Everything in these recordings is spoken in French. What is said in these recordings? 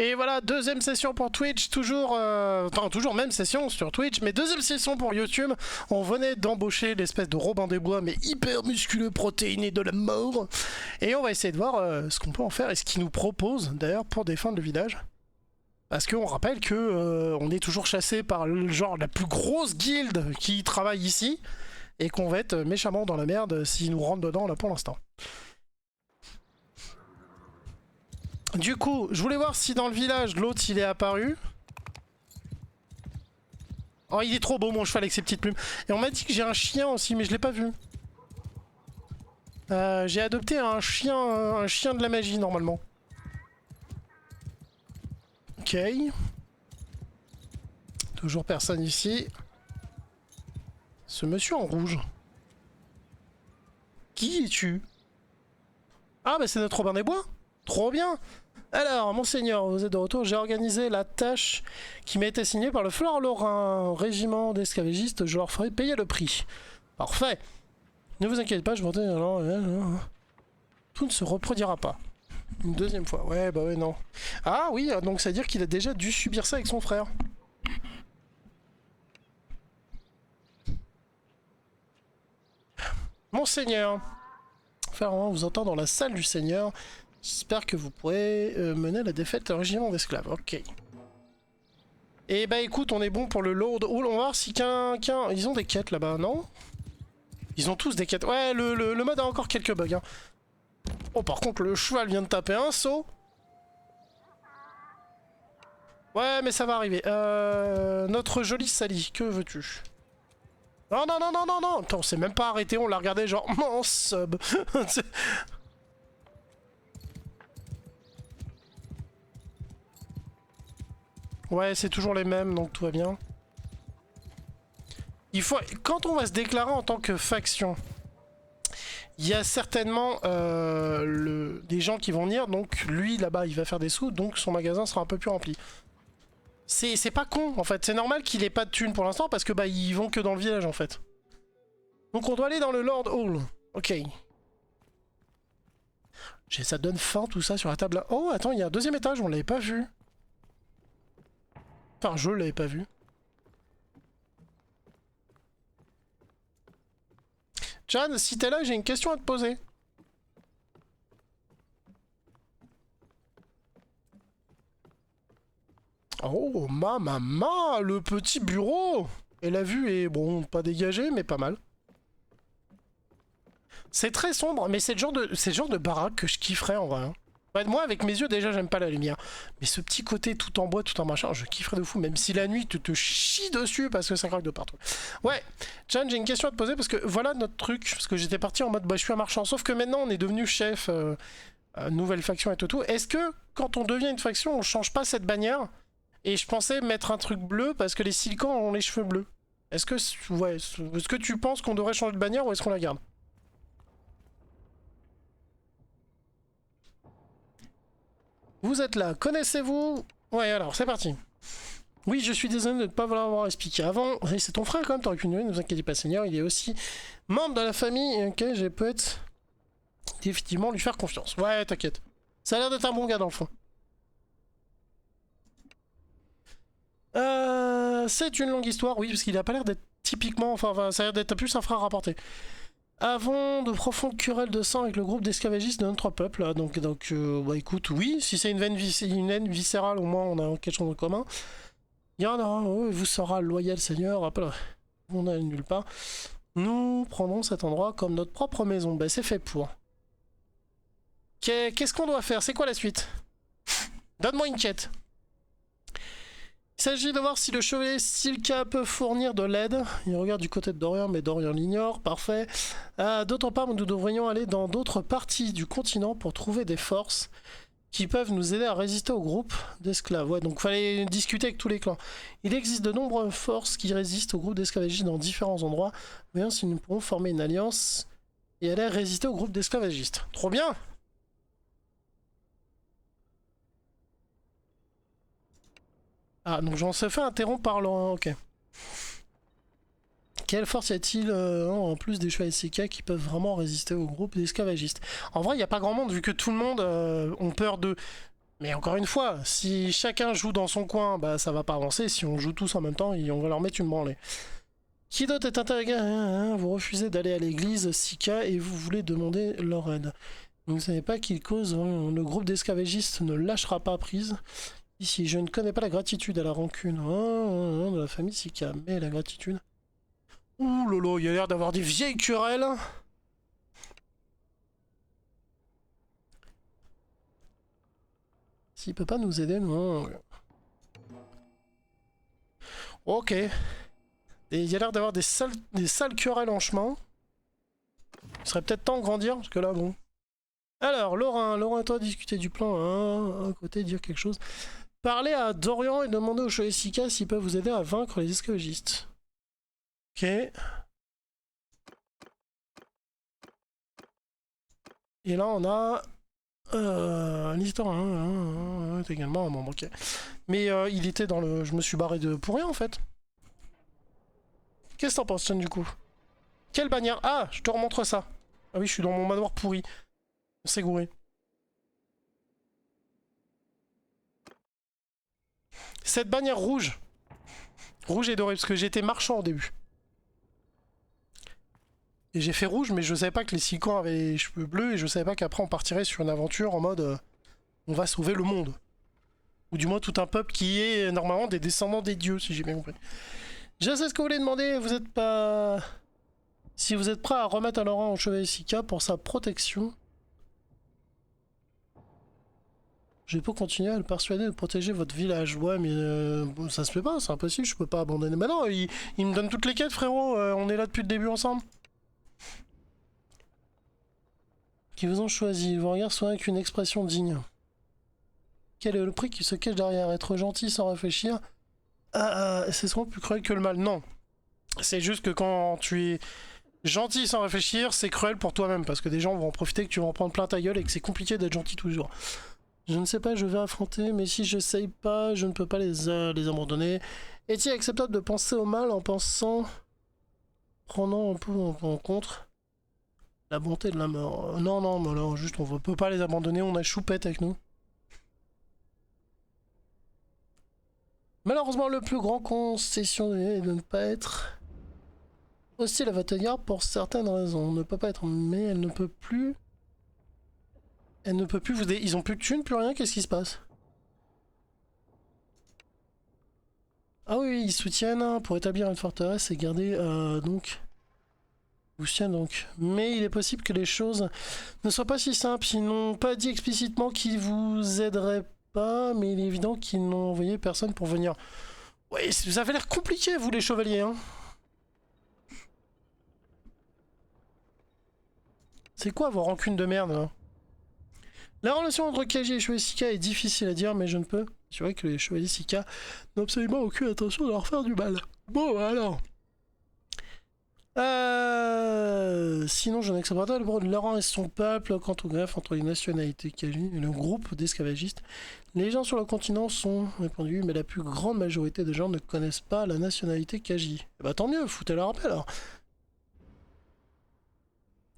Et voilà, deuxième session pour Twitch, toujours, enfin toujours même session sur Twitch, mais deuxième session pour YouTube. On venait d'embaucher l'espèce de Robin des Bois, mais hyper musculeux, protéiné de la mort. Et on va essayer de voir ce qu'on peut en faire et ce qu'il nous propose d'ailleurs pour défendre le village. Parce qu'on rappelle que on est toujours chassé par le genre la plus grosse guilde qui travaille ici, et qu'on va être méchamment dans la merde s'ils nous rentrent dedans là pour l'instant. Du coup, je voulais voir si dans le village, l'autre il est apparu. Oh, il est trop beau mon cheval avec ses petites plumes. Et on m'a dit que j'ai un chien aussi, mais je l'ai pas vu. J'ai adopté un chien de la magie normalement. Ok. Toujours personne ici. Ce monsieur en rouge. Qui es-tu? Ah bah c'est notre Robin des Bois. Trop bien. Alors, monseigneur, vous êtes de retour. J'ai organisé la tâche qui m'a été signée par le Fleur Lorrain, régiment d'esclavagistes. Je leur ferai payer le prix. Parfait. Ne vous inquiétez pas, je vous dis... Tout ne se reproduira pas. Une deuxième fois. Ouais, bah ouais, non. Ah oui, donc ça veut dire qu'il a déjà dû subir ça avec son frère. Monseigneur. Faire vous entend dans la salle du Seigneur. J'espère que vous pourrez mener la défaite au régiment d'esclaves. Ok. Et bah écoute, on est bon pour le load. Oh, on va voir si ils ont des quêtes là-bas, non? Ils ont tous des quêtes. Ouais, le mode a encore quelques bugs. Hein. Oh, par contre, le cheval vient de taper un saut. Ouais, mais ça va arriver. Notre jolie Sally, que veux-tu? Non, non, non, non, non, non. Attends, on s'est même pas arrêté, on l'a regardé genre en sub. Ouais, c'est toujours les mêmes, donc tout va bien. Il faut... Quand on va se déclarer en tant que faction, il y a certainement des gens qui vont venir, donc lui là-bas il va faire des sous, donc son magasin sera un peu plus rempli. C'est pas con en fait, c'est normal qu'il ait pas de thunes pour l'instant parce que bah ils vont que dans le village en fait. Donc on doit aller dans le Lord Hall. Ok. Ça donne faim tout ça sur la table là. Oh attends, il y a un deuxième étage, on l'avait pas vu. Enfin je l'avais pas vu. Jan, si t'es là, j'ai une question à te poser. Oh, ma maman, le petit bureau. Et la vue est, bon, pas dégagée, mais pas mal. C'est très sombre, mais c'est le genre de baraque que je kifferais en vrai. Hein. Ouais, moi, avec mes yeux, déjà, j'aime pas la lumière. Mais ce petit côté tout en bois, tout en machin, je kifferais de fou, même si la nuit, tu te chies dessus parce que ça craque de partout. Ouais, Jan, j'ai une question à te poser parce que voilà notre truc. Parce que j'étais parti en mode, bah, je suis un marchand. Sauf que maintenant, on est devenu chef, nouvelle faction et tout. Est-ce que, quand on devient une faction, on change pas cette bannière? Et je pensais mettre un truc bleu parce que les Silicans ont les cheveux bleus. Est-ce que, ouais, est-ce que tu penses qu'on devrait changer de bannière ou est-ce qu'on la garde? Vous êtes là, connaissez-vous? Ouais, alors, c'est parti. Oui, je suis désolé de ne pas vous l'avoir expliqué avant. C'est ton frère quand même, t'aurais pu nous, ne vous inquiétez pas, Seigneur. Il est aussi membre de la famille, ok, je peux être... effectivement lui faire confiance. Ouais, t'inquiète. Ça a l'air d'être un bon gars dans le fond. C'est une longue histoire, oui, parce qu'il a pas l'air d'être typiquement... Enfin, ça a l'air d'être plus un frère rapporté. Avons de profondes querelles de sang avec le groupe d'esclavagistes de notre peuple. Là. Donc bah écoute, oui, si c'est une haine viscérale, au moins on a quelque chose en commun. Il y en a un, oh, vous sera loyal Seigneur, après, on n'a nulle part. Nous prendrons cet endroit comme notre propre maison. Bah c'est fait pour. Qu'est-ce qu'on doit faire? C'est quoi la suite? Donne-moi une quête. Il s'agit de voir si le chevalier Silka peut fournir de l'aide. Il regarde du côté de Dorian, mais Dorian l'ignore. Parfait. D'autre part, nous devrions aller dans d'autres parties du continent pour trouver des forces qui peuvent nous aider à résister au groupe d'esclaves. Ouais, donc il fallait discuter avec tous les clans. Il existe de nombreuses forces qui résistent au groupe d'esclavagistes dans différents endroits. Voyons si nous pourrons former une alliance et aller résister au groupe d'esclavagistes. Trop bien! Ah, donc j'en se fait interrompre par le... Ok. Quelle force y a-t-il en plus des chevaliers SK qui peuvent vraiment résister au groupe d'esclavagistes? En vrai, il n'y a pas grand monde vu que tout le monde ont peur d'eux. Mais encore une fois, si chacun joue dans son coin, bah ça va pas avancer. Si on joue tous en même temps, on va leur mettre une branlée. Qui d'autre est interrogé? Vous refusez d'aller à l'église Sika et vous voulez demander leur aide. Vous ne savez pas qu'ils causent. Le groupe d'esclavagistes ne lâchera pas prise. Ici, je ne connais pas la gratitude à la rancune de la famille Sika, mais la gratitude. Ouh lolo, il y a l'air d'avoir des vieilles querelles. S'il peut pas nous aider, non. Ok. Et il y a l'air d'avoir des sales querelles en chemin. Il serait peut-être temps de grandir, parce que là, bon. Alors, Laurent et toi discuter du plan, à côté, dire quelque chose. Parlez à Dorian et demandez aux chevaliers Sika s'ils peuvent vous aider à vaincre les esclavagistes. Ok. Et là, on a... l'histoire est également un membre, ok. Mais il était dans le... Je me suis barré de... pour rien, en fait. Qu'est-ce que t'en penses, Chen, du coup? Quelle bannière? Ah, je te remontre ça. Ah oui, je suis dans mon manoir pourri. On s'est gouré. Cette bannière rouge. Rouge et doré, parce que j'étais marchand au début. Et j'ai fait rouge, mais je savais pas que les Sicans avaient les cheveux bleus, et je savais pas qu'après on partirait sur une aventure en mode on va sauver le monde. Ou du moins tout un peuple qui est normalement des descendants des dieux, si j'ai bien compris. Je sais ce que vous voulez demander, vous êtes pas... Si vous êtes prêt à remettre à Laurent au chevalier Sika pour sa protection... Je peux continuer à le persuader de protéger votre village. Ouais, mais bon, ça se fait pas, c'est impossible, je peux pas abandonner. Mais non, il me donne toutes les quêtes, frérot, on est là depuis le début ensemble. Qui vous ont choisi, vos regards sont avec une expression digne. Quel est le prix qui se cache derrière? Être gentil sans réfléchir? C'est souvent plus cruel que le mal. Non. C'est juste que quand tu es gentil sans réfléchir, c'est cruel pour toi-même, parce que des gens vont en profiter, que tu vas en prendre plein ta gueule et que c'est compliqué d'être gentil toujours. Je ne sais pas, je vais affronter, mais si j'essaye pas, je ne peux pas les abandonner. Est-il acceptable de penser au mal en pensant... prenant un peu en compte la bonté de la mort? Non, non, mais alors juste on ne peut pas les abandonner, on a Choupette avec nous. Malheureusement, le plus grand concession est de ne pas être hostile à votre égard pour certaines raisons. On ne peut pas être, mais elle ne peut plus... Elle ne peut plus vous... Ils ont plus de thunes, plus rien, qu'est-ce qui se passe? Ah oui, ils soutiennent pour établir une forteresse et garder donc... Vous soutiennent donc. Mais il est possible que les choses ne soient pas si simples. Ils n'ont pas dit explicitement qu'ils vous aideraient pas, mais il est évident qu'ils n'ont envoyé personne pour venir. Ouais, vous avez l'air compliqué, vous les chevaliers, hein. C'est quoi vos rancunes de merde, là? La relation entre Kaji et les chevaliers Sika est difficile à dire, mais je ne peux. C'est vrai que les chevaliers Sika n'ont absolument aucune intention de leur faire du mal. Bon, alors. Sinon, je n'accepte pas le droit de Laurent et son peuple quant au greffe entre les nationalités Kaji et le groupe d'esclavagistes. Les gens sur le continent sont répandus, mais la plus grande majorité de gens ne connaissent pas la nationalité Kaji. Eh bah tant mieux, foutez-leur un peu alors.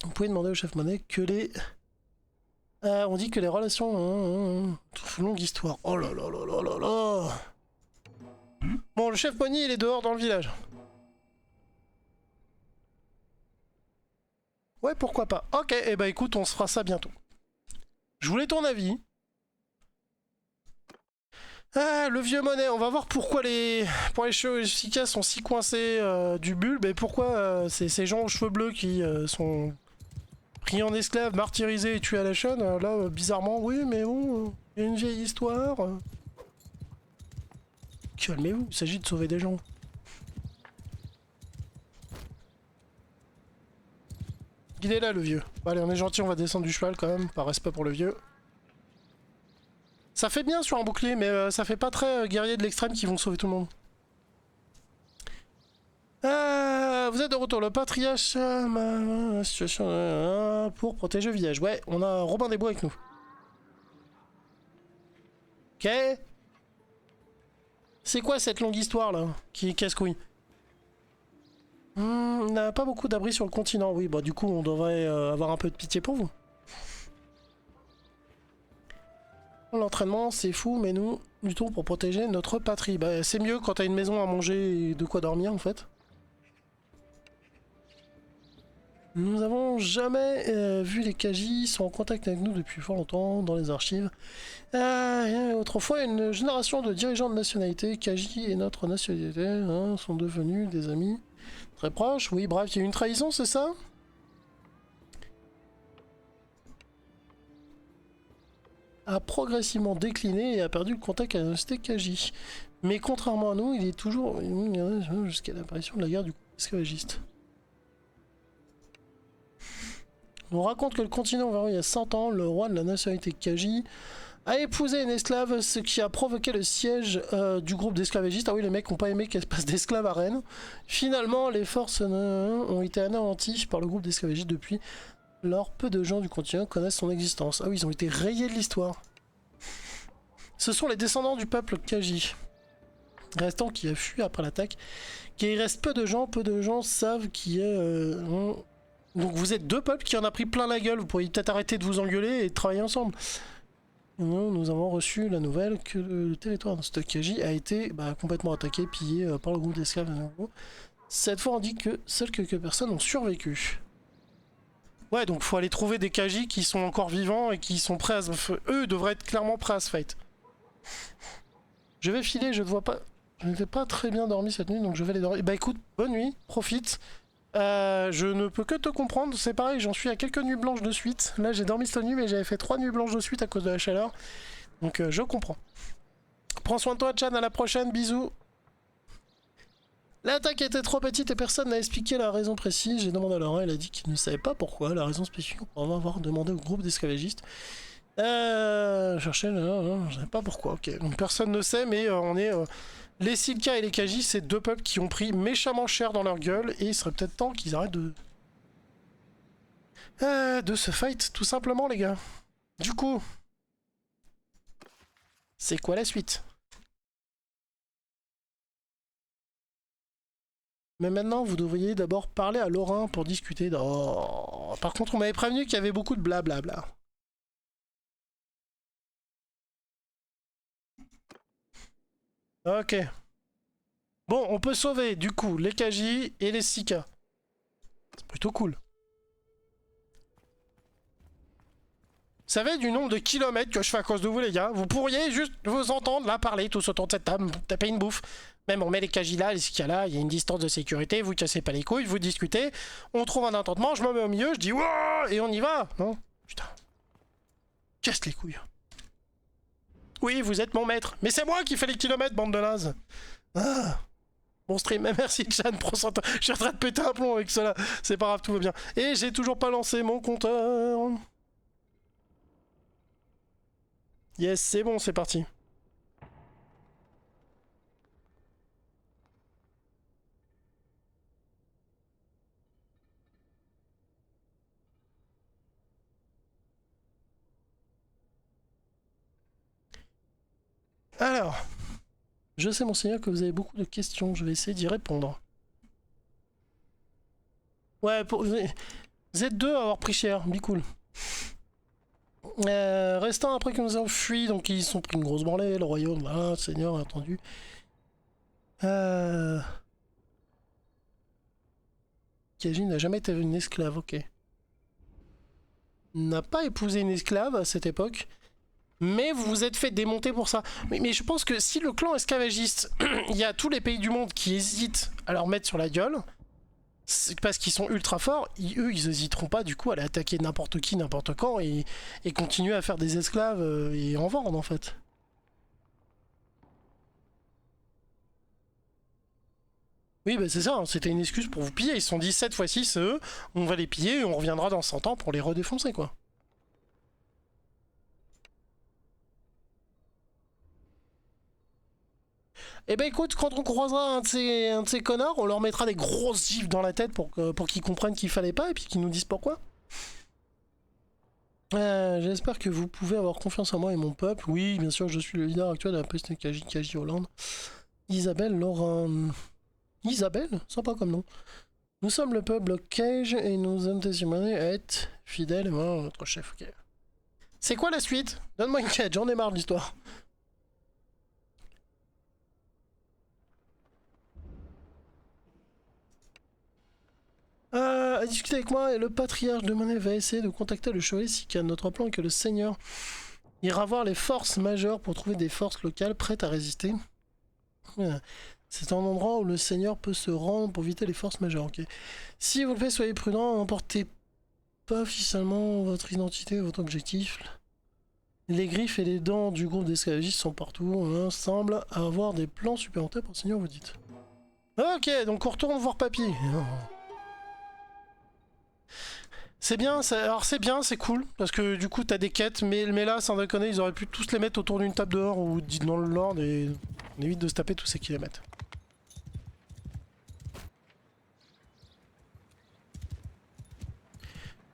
Vous pouvez demander au chef Monet que les... on dit que les relations... longue histoire. Oh là là là là là là. Bon, le chef Monet, il est dehors dans le village. Ouais, pourquoi pas. Ok, et bah écoute, on se fera ça bientôt. Je voulais ton avis. Ah, le vieux Monet, on va voir pourquoi les cheveux Sika sont si coincés du bulbe et pourquoi ces gens aux cheveux bleus qui sont pris en esclaves, martyrisés et tués à la chaîne, là, bizarrement, oui, mais bon, il y a une vieille histoire. Calmez-vous, il s'agit de sauver des gens. Il est là, le vieux. Bon, allez, on est gentil, on va descendre du cheval quand même, par respect pour le vieux. Ça fait bien sur un bouclier, mais ça fait pas très guerrier de l'extrême qui vont sauver tout le monde. Vous êtes de retour, le patriarche, ma situation pour protéger le village. Ouais, on a Robin des Bois avec nous. Ok. C'est quoi cette longue histoire là qui casse-couille? On n'a pas beaucoup d'abris sur le continent, oui, bah du coup on devrait avoir un peu de pitié pour vous. L'entraînement, c'est fou, mais nous luttons pour protéger notre patrie. Bah, c'est mieux quand t'as une maison à manger et de quoi dormir, en fait. Nous n'avons jamais vu les Khaji, sont en contact avec nous depuis fort longtemps dans les archives. Autrefois, une génération de dirigeants de nationalité, Khaji et notre nationalité, hein, sont devenus des amis très proches. Oui, bref, il y a eu une trahison, c'est ça? A progressivement décliné et a perdu le contact avec la nationalité Khaji. Mais contrairement à nous, il est toujours jusqu'à l'apparition de la guerre du groupe esclavagiste. On raconte que le continent vers il y a 100 ans, le roi de la nationalité Khaji a épousé une esclave, ce qui a provoqué le siège du groupe d'esclavagistes. Ah oui, les mecs n'ont pas aimé qu'elle passe d'esclave à reine. Finalement, les forces ont été anéanties par le groupe d'esclavagistes depuis lors. Peu de gens du continent connaissent son existence. Ah oui, ils ont été rayés de l'histoire. Ce sont les descendants du peuple Khaji, restant qui a fui après l'attaque. Il reste peu de gens savent qui est... Donc vous êtes deux peuples qui en a pris plein la gueule, vous pourriez peut-être arrêter de vous engueuler et de travailler ensemble. Nous avons reçu la nouvelle que le territoire de Stokaji a été complètement attaqué, pillé par le groupe d'esclaves. Cette fois on dit que seules quelques personnes ont survécu. Ouais, donc faut aller trouver des Khaji qui sont encore vivants et qui sont prêts à se... Eux devraient être clairement prêts à se fight. Je vais filer, je ne vois pas... Je n'étais pas très bien dormi cette nuit, donc je vais aller dormir. Bah écoute, bonne nuit, profite. Je ne peux que te comprendre, c'est pareil, j'en suis à quelques nuits blanches de suite. Là j'ai dormi cette nuit mais j'avais fait 3 nuits blanches de suite à cause de la chaleur. Donc je comprends. Prends soin de toi Chan, à la prochaine, bisous. L'attaque était trop petite et personne n'a expliqué la raison précise. J'ai demandé à Laurent, elle a dit qu'il ne savait pas pourquoi. La raison spécifique pour avoir demandé au groupe d'esclavagistes. Je cherchais, je sais pas pourquoi, ok. Donc personne ne sait mais on est... Les Silka et les Khaji, c'est deux peuples qui ont pris méchamment cher dans leur gueule et il serait peut-être temps qu'ils arrêtent de se fight, tout simplement, les gars. Du coup, c'est quoi la suite? Mais maintenant, vous devriez d'abord parler à Laurent pour discuter. Oh. Par contre, on m'avait prévenu qu'il y avait beaucoup de blablabla. Ok. Bon, on peut sauver, du coup, les Khaji et les Sika. C'est plutôt cool. Vous savez du nombre de kilomètres que je fais à cause de vous, les gars? Vous pourriez juste vous entendre là parler tous autour de cette table, taper une bouffe. Même on met les Khaji là, les Sika là, il y a une distance de sécurité, vous cassez pas les couilles, vous discutez, on trouve un entendement, je me mets au milieu, je dis wouah et on y va. Non? Putain. Casse les couilles. Oui, vous êtes mon maître, mais c'est moi qui fais les kilomètres, bande de nazes. Ah. Bon stream, merci Chan, prends soin de toi. Je suis en train de péter un plomb avec cela, c'est pas grave, tout va bien. Et j'ai toujours pas lancé mon compteur. Yes, c'est bon, c'est parti. Alors, je sais monseigneur que vous avez beaucoup de questions, je vais essayer d'y répondre. Ouais, vous êtes deux à avoir pris cher, be cool. Restant après que nous avons fui, donc ils sont pris une grosse branlée, le royaume, ah, seigneur, entendu. Khaji n'a jamais été une esclave, ok. N'a pas épousé une esclave à cette époque, mais vous vous êtes fait démonter pour ça. Mais je pense que si le clan esclavagiste, il y a tous les pays du monde qui hésitent à leur mettre sur la gueule, c'est parce qu'ils sont ultra forts, eux ils hésiteront pas du coup à aller attaquer n'importe qui, n'importe quand et continuer à faire des esclaves et en vendre en fait. Oui bah c'est ça, hein, c'était une excuse pour vous piller, ils se sont dit cette fois-ci c'est eux, on va les piller et on reviendra dans 100 ans pour les redéfoncer quoi. Eh ben écoute, quand on croisera un de ces connards, on leur mettra des grosses gifles dans la tête pour qu'ils comprennent qu'il fallait pas et puis qu'ils nous disent pourquoi. J'espère que vous pouvez avoir confiance en moi et mon peuple. Oui, bien sûr, je suis le leader actuel de la peste Kaji Hollande. Isabelle Laurent. Isabelle? Sympa comme nom. Nous sommes le peuple Cage et nous sommes témoignés à être fidèles à notre chef. Okay. C'est quoi la suite? Donne-moi une quête, j'en ai marre de l'histoire. À discuter avec moi et le patriarche de Manet va essayer de contacter le chevalier Sikan. Notre plan est que le seigneur ira voir les forces majeures pour trouver des forces locales prêtes à résister. C'est un endroit où le seigneur peut se rendre pour éviter les forces majeures. Ok. Si vous le faites, soyez prudent, n'emportez pas officiellement votre identité et votre objectif. Les griffes et les dents du groupe d'esclavagistes sont partout. On semble avoir des plans supplémentaires pour le seigneur, vous dites. Ok, donc on retourne voir Papy. C'est bien, alors c'est bien, c'est cool, parce que du coup t'as des quêtes, mais là, sans déconner, ils auraient pu tous les mettre autour d'une table dehors ou dans le Lord et on évite de se taper tous ces kilomètres.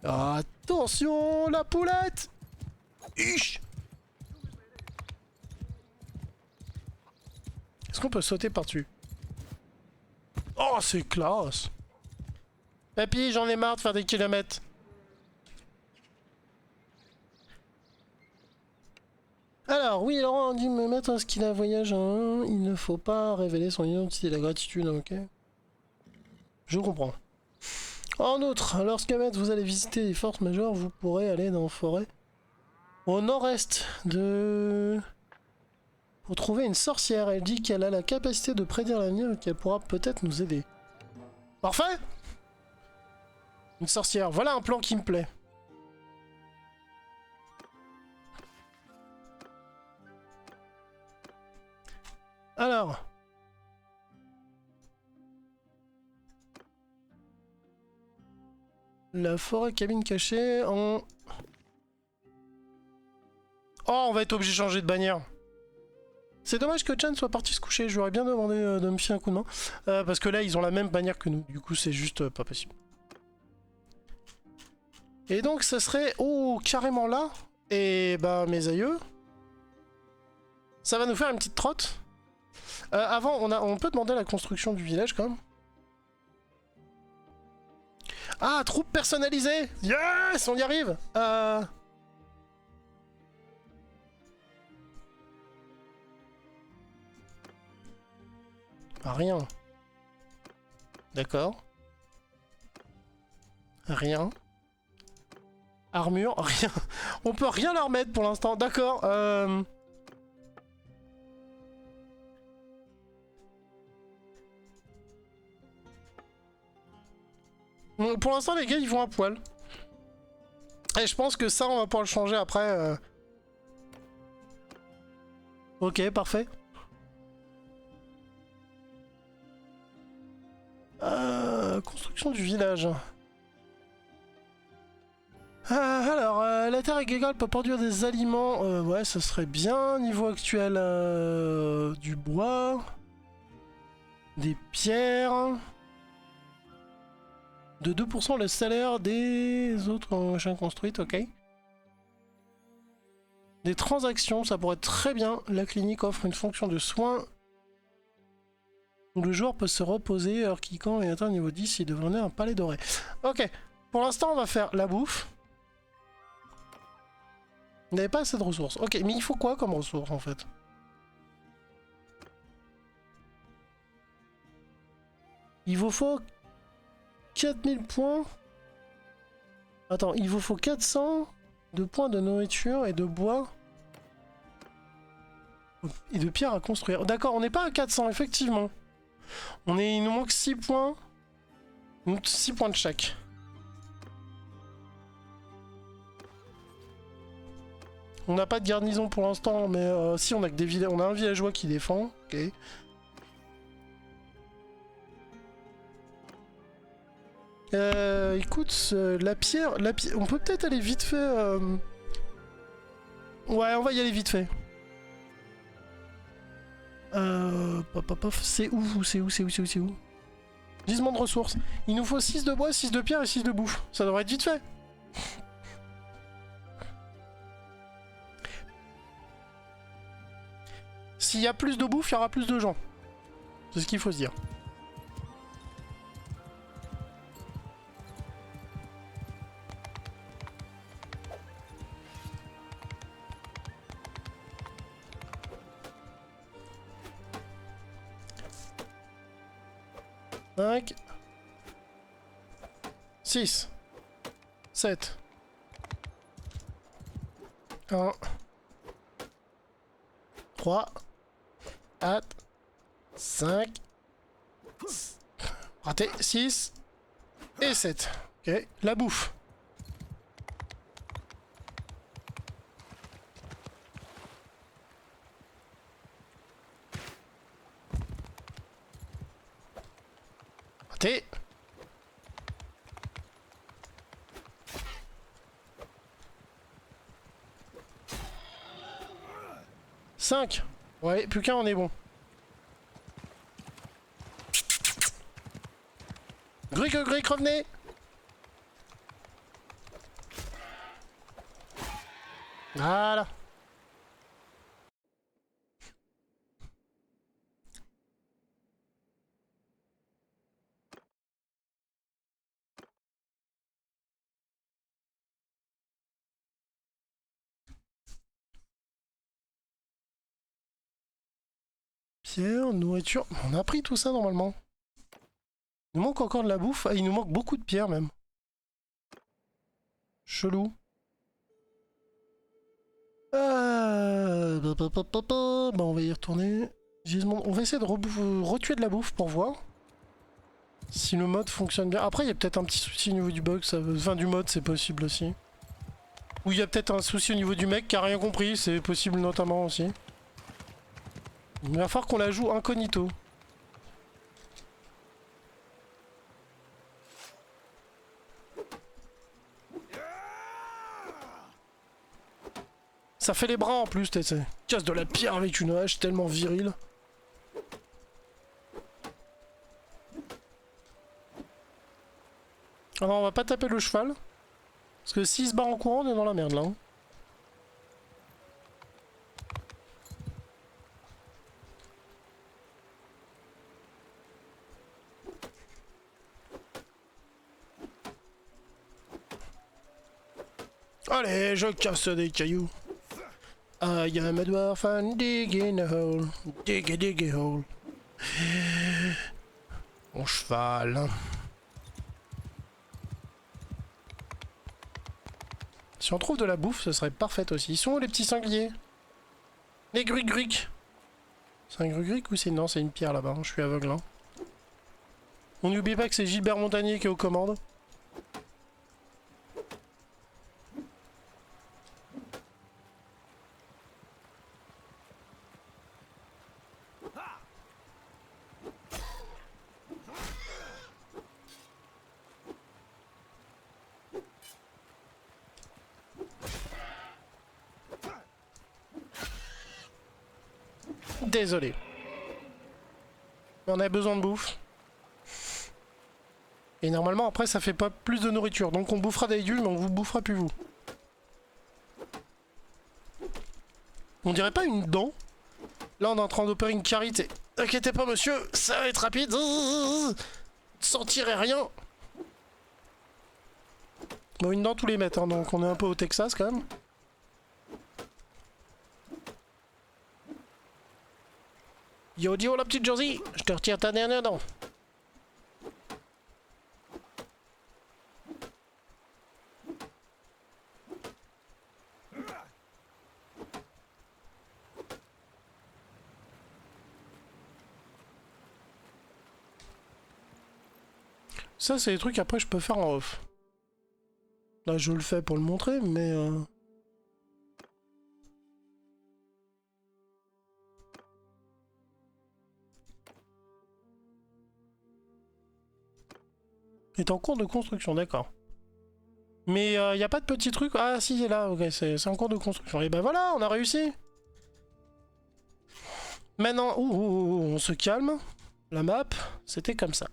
Attention, la poulette! Ish! Est-ce qu'on peut sauter par-dessus? Oh, c'est classe! Papy, j'en ai marre de faire des kilomètres. Alors, oui, Laurent a dit me mettre à ce qu'il a voyage en 1. Il ne faut pas révéler son identité, la gratitude, ok? Je comprends. En outre, lorsque vous allez visiter les forces majeures, vous pourrez aller dans la forêt au nord-est de... pour trouver une sorcière. Elle dit qu'elle a la capacité de prédire l'avenir et qu'elle pourra peut-être nous aider. Parfait! Une sorcière, voilà un plan qui me plaît. Alors... La forêt cabine cachée en... Oh, on va être obligé de changer de bannière. C'est dommage que Chan soit parti se coucher, j'aurais bien demandé de me filer un coup de main. Parce que là, ils ont la même bannière que nous, du coup c'est juste pas possible. Et donc ça serait... Oh, carrément là. Et bah mes aïeux. Ça va nous faire une petite trotte. Avant, on peut demander la construction du village quand même. Ah, troupe personnalisée! Yes! On y arrive! Rien. D'accord. Rien. Armure, rien. On peut rien leur mettre pour l'instant. D'accord. Pour l'instant, les gars, ils vont à poil. Et je pense que ça, on va pouvoir le changer après. Ok, parfait. Construction du village. Alors, la terre agricole peut produire des aliments. Ouais, ça serait bien. Niveau actuel, du bois. Des pierres. De 2% le salaire des autres machins construites, ok. Des transactions, ça pourrait être très bien. La clinique offre une fonction de soins où le joueur peut se reposer alors qu'il quand il atteint niveau 10, il devenait un palais doré. Ok, pour l'instant on va faire la bouffe. On n'avait pas assez de ressources. Ok, mais il faut quoi comme ressources en fait? Il vous faut 4000 points. Attends, il vous faut 400 de points de nourriture et de bois. Et de pierres à construire. D'accord, on n'est pas à 400, effectivement. Il nous manque 6 points. 6 points de chaque. On n'a pas de garnison pour l'instant, mais si on a que des on a un villageois qui défend. Ok. Écoute, la pierre, on peut peut-être aller vite fait. Ouais, on va y aller vite fait. C'est où? C'est où? Gisement de ressources. Il nous faut 6 de bois, 6 de pierre et 6 de bouffe. Ça devrait être vite fait. S'il y a plus de bouffe, il y aura plus de gens. C'est ce qu'il faut se dire. 5, 6, 7, 1, 3, 4, 5, raté, 6 et 7. Ok, la bouffe. Raté. Cinq. Ouais, plus qu'un, on est bon. Gric, revenez. Voilà. Pierre, nourriture. On a pris tout ça normalement. Il nous manque encore de la bouffe. Ah, il nous manque beaucoup de pierres même. Chelou. Bah, on va y retourner. On va essayer de retuer de la bouffe pour voir si le mode fonctionne bien. Après, il y a peut-être un petit souci au niveau du bug, enfin du mode, c'est possible aussi. Ou il y a peut-être un souci au niveau du mec qui a rien compris, c'est possible notamment aussi. Il va falloir qu'on la joue incognito. Ça fait les bras en plus, tu sais. Casse de la pierre avec une hache tellement virile. Alors on va pas taper le cheval. Parce que s'il se barre en courant, on est dans la merde là. Hein. Allez, je casse des cailloux. I am a dwarf and digging a hole. Dig a hole. Mon cheval. Si on trouve de la bouffe, ce serait parfait aussi. Ils sont où les petits sangliers? Les gruc. C'est un gruc ou c'est... Non, c'est une pierre là-bas, je suis aveugle. Hein. On n'oublie pas que c'est Gilbert Montagnier qui est aux commandes. Désolé. On a besoin de bouffe. Et normalement après ça fait pas plus de nourriture. Donc on bouffera des légumes mais on vous bouffera plus vous. On dirait pas une dent. Là on est en train d'opérer une carité. Inquiétez pas monsieur, ça va être rapide. Sans tirer rien. Bon une dent tous les mètres hein, donc on est un peu au Texas quand même. Yo Dio la petite Josie, je te retire ta dernière dent. Ça c'est des trucs après je peux faire en off. Là je le fais pour le montrer mais... Il est en cours de construction, d'accord. Mais il n'y a pas de petit truc... Ah si, il est là, ok, c'est en cours de construction. Et ben voilà, on a réussi. Maintenant, on se calme. La map, c'était comme ça.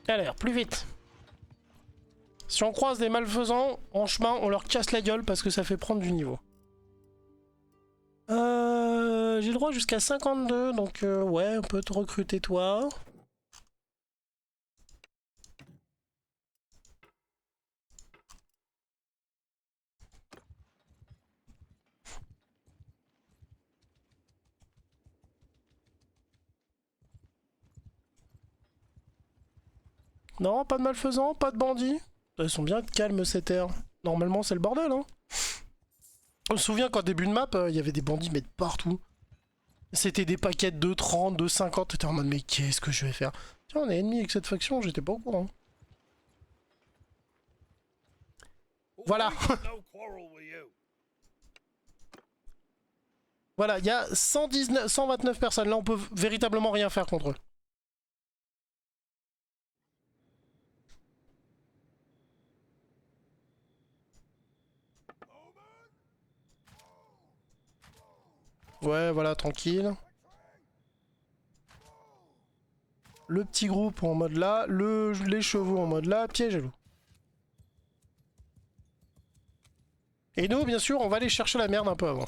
Allez, plus vite. Si on croise des malfaisants, en chemin, on leur casse la gueule parce que ça fait prendre du niveau. J'ai le droit jusqu'à 52, donc ouais, on peut te recruter toi. Non, pas de malfaisants, pas de bandits. Ils sont bien calmes ces terres. Normalement, c'est le bordel, hein. On se souvient qu'en début de map, il y avait des bandits, mais de partout. C'était des paquets de 30, de 50. T'étais en mode, mais qu'est-ce que je vais faire? Tiens, on est ennemis avec cette faction, j'étais pas au courant. Voilà. Voilà, il y a 129 personnes. Là, on peut véritablement rien faire contre eux. Ouais, voilà, tranquille. Le petit groupe en mode là, les chevaux en mode là, piège à loup. Et nous, bien sûr, on va aller chercher la merde un peu avant.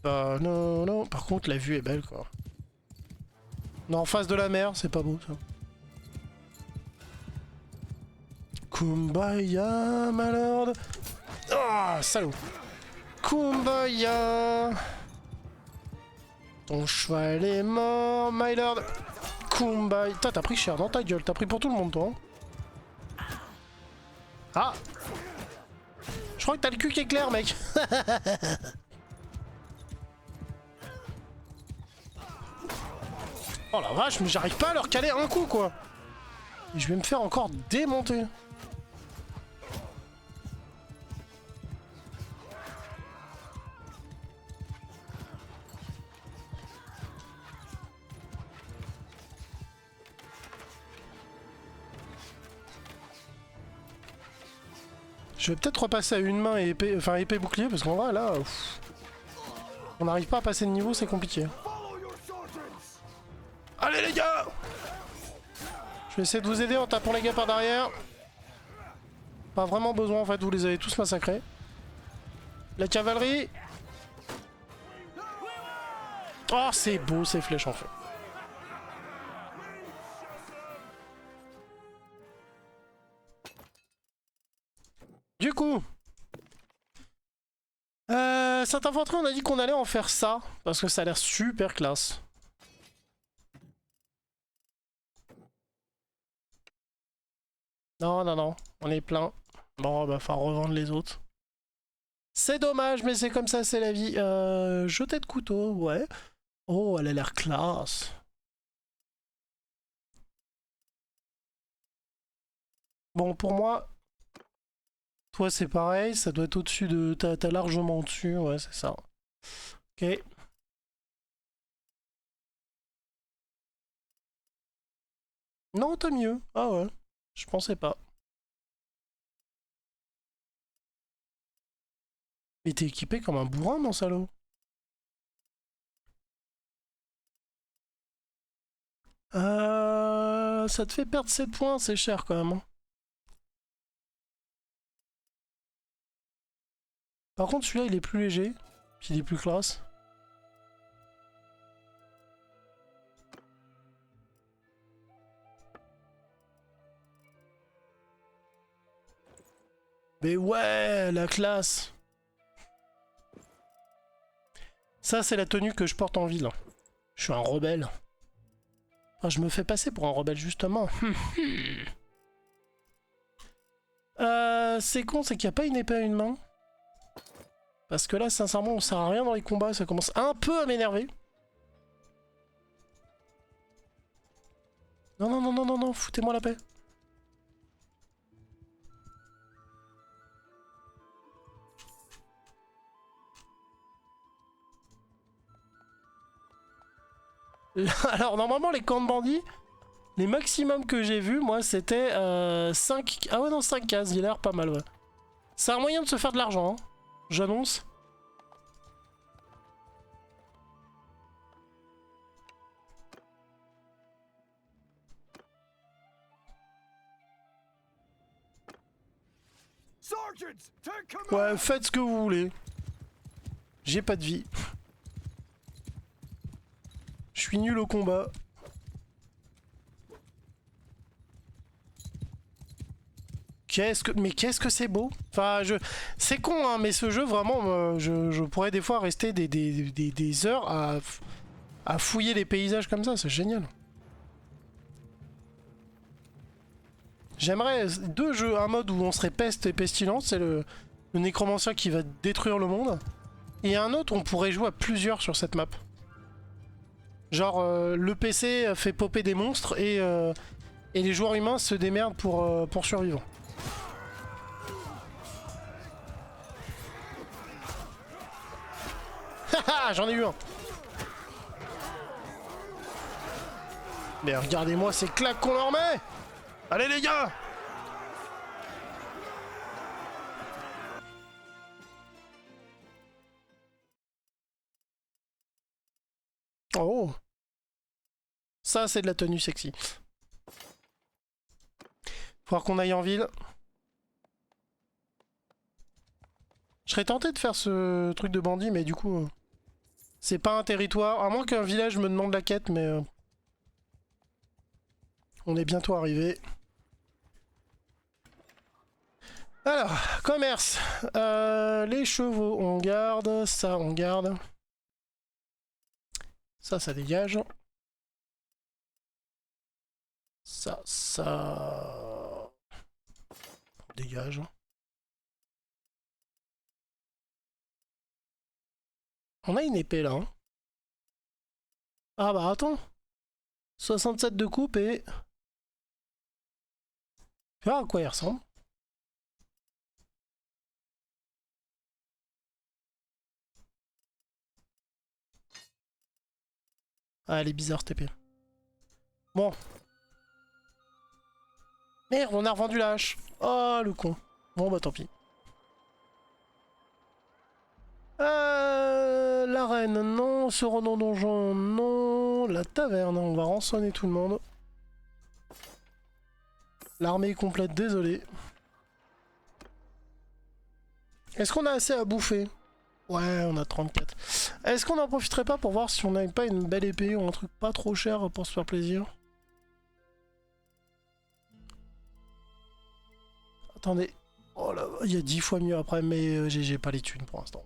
Non, non. Par contre, la vue est belle, quoi. On est en face de la mer, c'est pas beau, ça. Kumbaya, my lord. Ah, salaud. Kumbaya. Ton cheval est mort, my lord. Kumbaya. T'as pris cher dans ta gueule, t'as pris pour tout le monde, toi. Ah. Je crois que t'as le cul qui est clair, mec. Oh la vache, mais j'arrive pas à leur caler un coup, quoi. Et je vais me faire encore démonter. Je vais peut-être repasser à une main et épée, enfin épée bouclier, parce qu'en vrai là, on n'arrive pas à passer de niveau, c'est compliqué. Allez les gars! Je vais essayer de vous aider en tapant les gars par derrière. Pas vraiment besoin en fait, vous les avez tous massacrés. La cavalerie. Oh c'est beau ces flèches en fait. Du coup, cette infanterie, on a dit qu'on allait en faire ça, parce que ça a l'air super classe. Non, non, non, on est plein. Bon, bah, faut revendre les autres. C'est dommage, mais c'est comme ça, c'est la vie. Jeter de couteau, ouais. Oh, elle a l'air classe. Bon, pour moi, toi c'est pareil, ça doit être au-dessus de... T'as largement au-dessus, ouais, c'est ça. Ok. Non, t'as mieux. Ah ouais, je pensais pas. Mais t'es équipé comme un bourrin, mon salaud. Ça te fait perdre 7 points, c'est cher quand même. Hein. Par contre, celui-là, il est plus léger. Puis il est plus classe. Mais ouais, la classe. Ça, c'est la tenue que je porte en ville. Je suis un rebelle. Enfin, je me fais passer pour un rebelle, justement. C'est con, c'est qu'il n'y a pas une épée à une main. Parce que là, sincèrement, on sert à rien dans les combats. Ça commence un peu à m'énerver. Non, non, non, non, non, non, foutez-moi la paix. Alors, normalement, les camps de bandits, les maximums que j'ai vus, moi, c'était 5... Ah ouais, non, 5 cases. Il a l'air pas mal, ouais. C'est un moyen de se faire de l'argent, hein. J'annonce. Ouais, faites ce que vous voulez. J'ai pas de vie. Je suis nul au combat. Mais qu'est-ce que c'est beau. Enfin, c'est con, hein, mais ce jeu, vraiment, je pourrais des fois rester des heures à fouiller les paysages comme ça, c'est génial. J'aimerais deux jeux, un mode où on serait peste et pestilence, c'est le nécromancien qui va détruire le monde, et un autre où on pourrait jouer à plusieurs sur cette map. Genre, le PC fait popper des monstres et les joueurs humains se démerdent pour survivre. Haha, j'en ai eu un. Mais regardez-moi ces claques qu'on leur met. Allez les gars. Oh. Ça c'est de la tenue sexy. Faut qu'on aille en ville. Je serais tenté de faire ce truc de bandit, mais du coup... c'est pas un territoire, à moins qu'un village me demande la quête, mais... on est bientôt arrivé. Alors, commerce. Les chevaux, on garde. Ça, on garde. Ça dégage. Ça... dégage. On a une épée là. Hein. Ah bah attends. 67 de coupe et... tu vois à quoi il ressemble. Ah elle est bizarre cette épée. Bon. Merde, on a revendu la hache. Oh le con. Bon bah tant pis. L'arène, non. Se rendre en donjon, non. La taverne, on va rançonner tout le monde. L'armée est complète, désolé. Est-ce qu'on a assez à bouffer? Ouais, on a 34. Est-ce qu'on en profiterait pas pour voir si on n'avait pas une belle épée ou un truc pas trop cher pour se faire plaisir? Attendez. Oh là, il y a 10 fois mieux après, mais j'ai pas les thunes pour l'instant.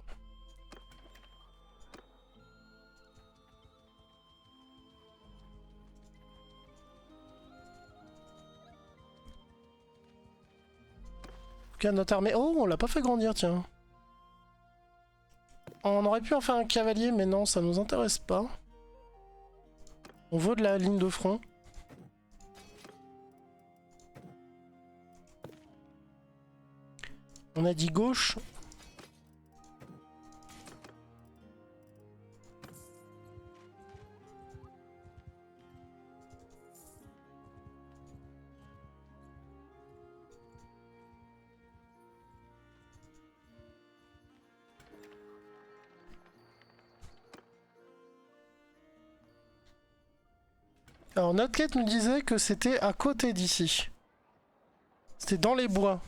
Notre armée... oh, on l'a pas fait grandir, tiens. On aurait pu en faire un cavalier, mais non, ça nous intéresse pas. On veut de la ligne de front. On a dit gauche. Alors notre quête nous disait que c'était à côté d'ici. C'était dans les bois.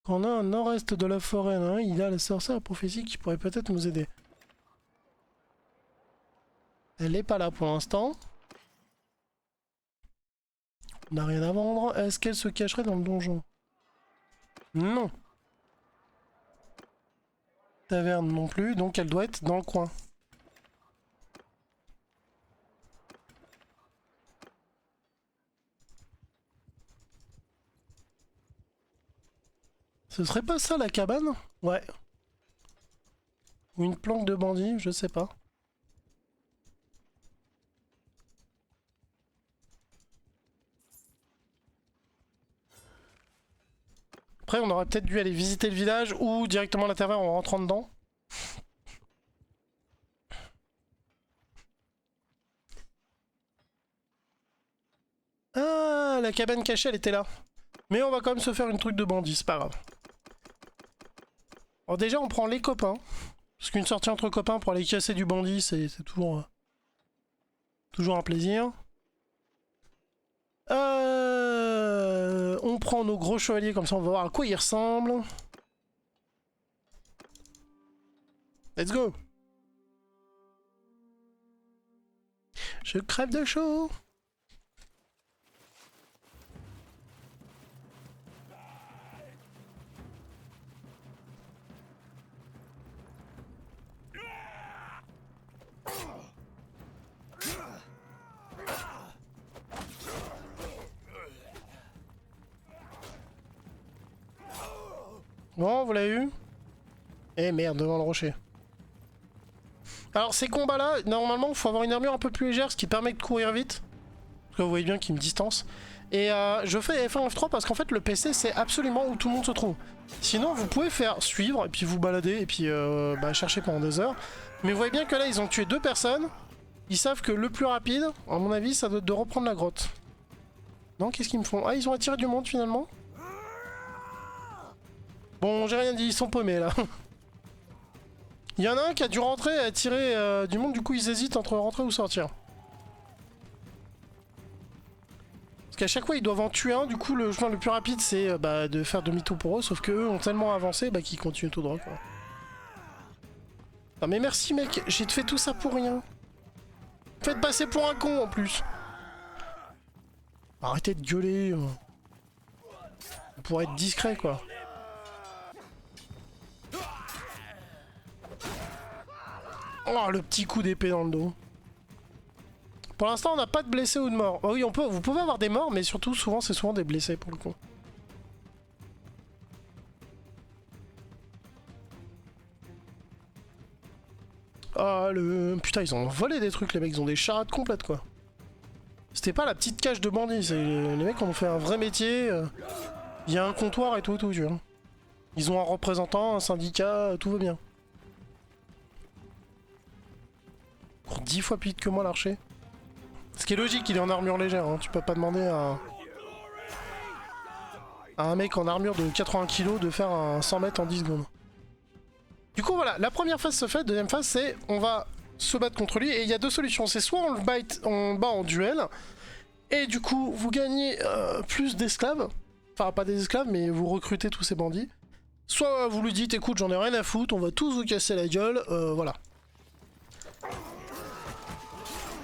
Quand on a un nord-est de la forêt, hein, il a la sorcière à prophétie qui pourrait peut-être nous aider. Elle n'est pas là pour l'instant. On n'a rien à vendre. Est-ce qu'elle se cacherait dans le donjon? Non. Taverne non plus, donc elle doit être dans le coin. Ce serait pas ça la cabane? Ouais. Ou une planque de bandit, je sais pas. Après on aurait peut-être dû aller visiter le village ou directement la taverne en rentrant dedans. Ah, la cabane cachée elle était là. Mais on va quand même se faire une truc de bandit, c'est pas grave. Alors déjà on prend les copains. Parce qu'une sortie entre copains pour aller casser du bandit c'est toujours un plaisir. On prend nos gros chevaliers comme ça on va voir à quoi ils ressemblent. Let's go. Je crève de chaud. Bon, vous l'avez eu? Eh merde, devant le rocher. Alors ces combats là, normalement il faut avoir une armure un peu plus légère, ce qui permet de courir vite. Parce que vous voyez bien qu'il me distance. Et je fais F1 F3 parce qu'en fait le PC c'est absolument où tout le monde se trouve. Sinon vous pouvez faire suivre et puis vous balader et puis chercher pendant 2 heures. Mais vous voyez bien que là ils ont tué 2 personnes. Ils savent que le plus rapide, à mon avis, ça doit être de reprendre la grotte. Non, qu'est-ce qu'ils me font? Ah, ils ont attiré du monde finalement. Bon, j'ai rien dit, ils sont paumés là. Il y en a un qui a dû rentrer et attirer du monde, du coup ils hésitent entre rentrer ou sortir. Parce qu'à chaque fois ils doivent en tuer un, du coup le chemin le plus rapide c'est de faire demi-tour pour eux, sauf qu'eux ont tellement avancé qu'ils continuent tout droit quoi. Non mais merci mec, j'ai fait tout ça pour rien. Faites passer pour un con en plus. Arrêtez de gueuler. Pour être discret quoi. Oh le petit coup d'épée dans le dos. Pour l'instant on n'a pas de blessés ou de morts. Oh oui vous pouvez avoir des morts mais surtout c'est souvent des blessés pour le coup. Ah putain ils ont volé des trucs les mecs, ils ont des charades complètes quoi. C'était pas la petite cage de bandits, les mecs ont fait un vrai métier. Il y a un comptoir et tout tu vois. Ils ont un représentant, un syndicat, tout va bien. Court 10 fois plus vite que moi l'archer. Ce qui est logique, il est en armure légère, hein. Tu peux pas demander à un mec en armure de 80 kg de faire un 100 mètres en 10 secondes. Du coup voilà, la première phase se fait, deuxième phase c'est on va se battre contre lui et il y a 2 solutions. C'est soit on le bat en duel et du coup vous gagnez plus d'esclaves. Enfin pas des esclaves mais vous recrutez tous ces bandits. Soit vous lui dites écoute j'en ai rien à foutre, on va tous vous casser la gueule, voilà.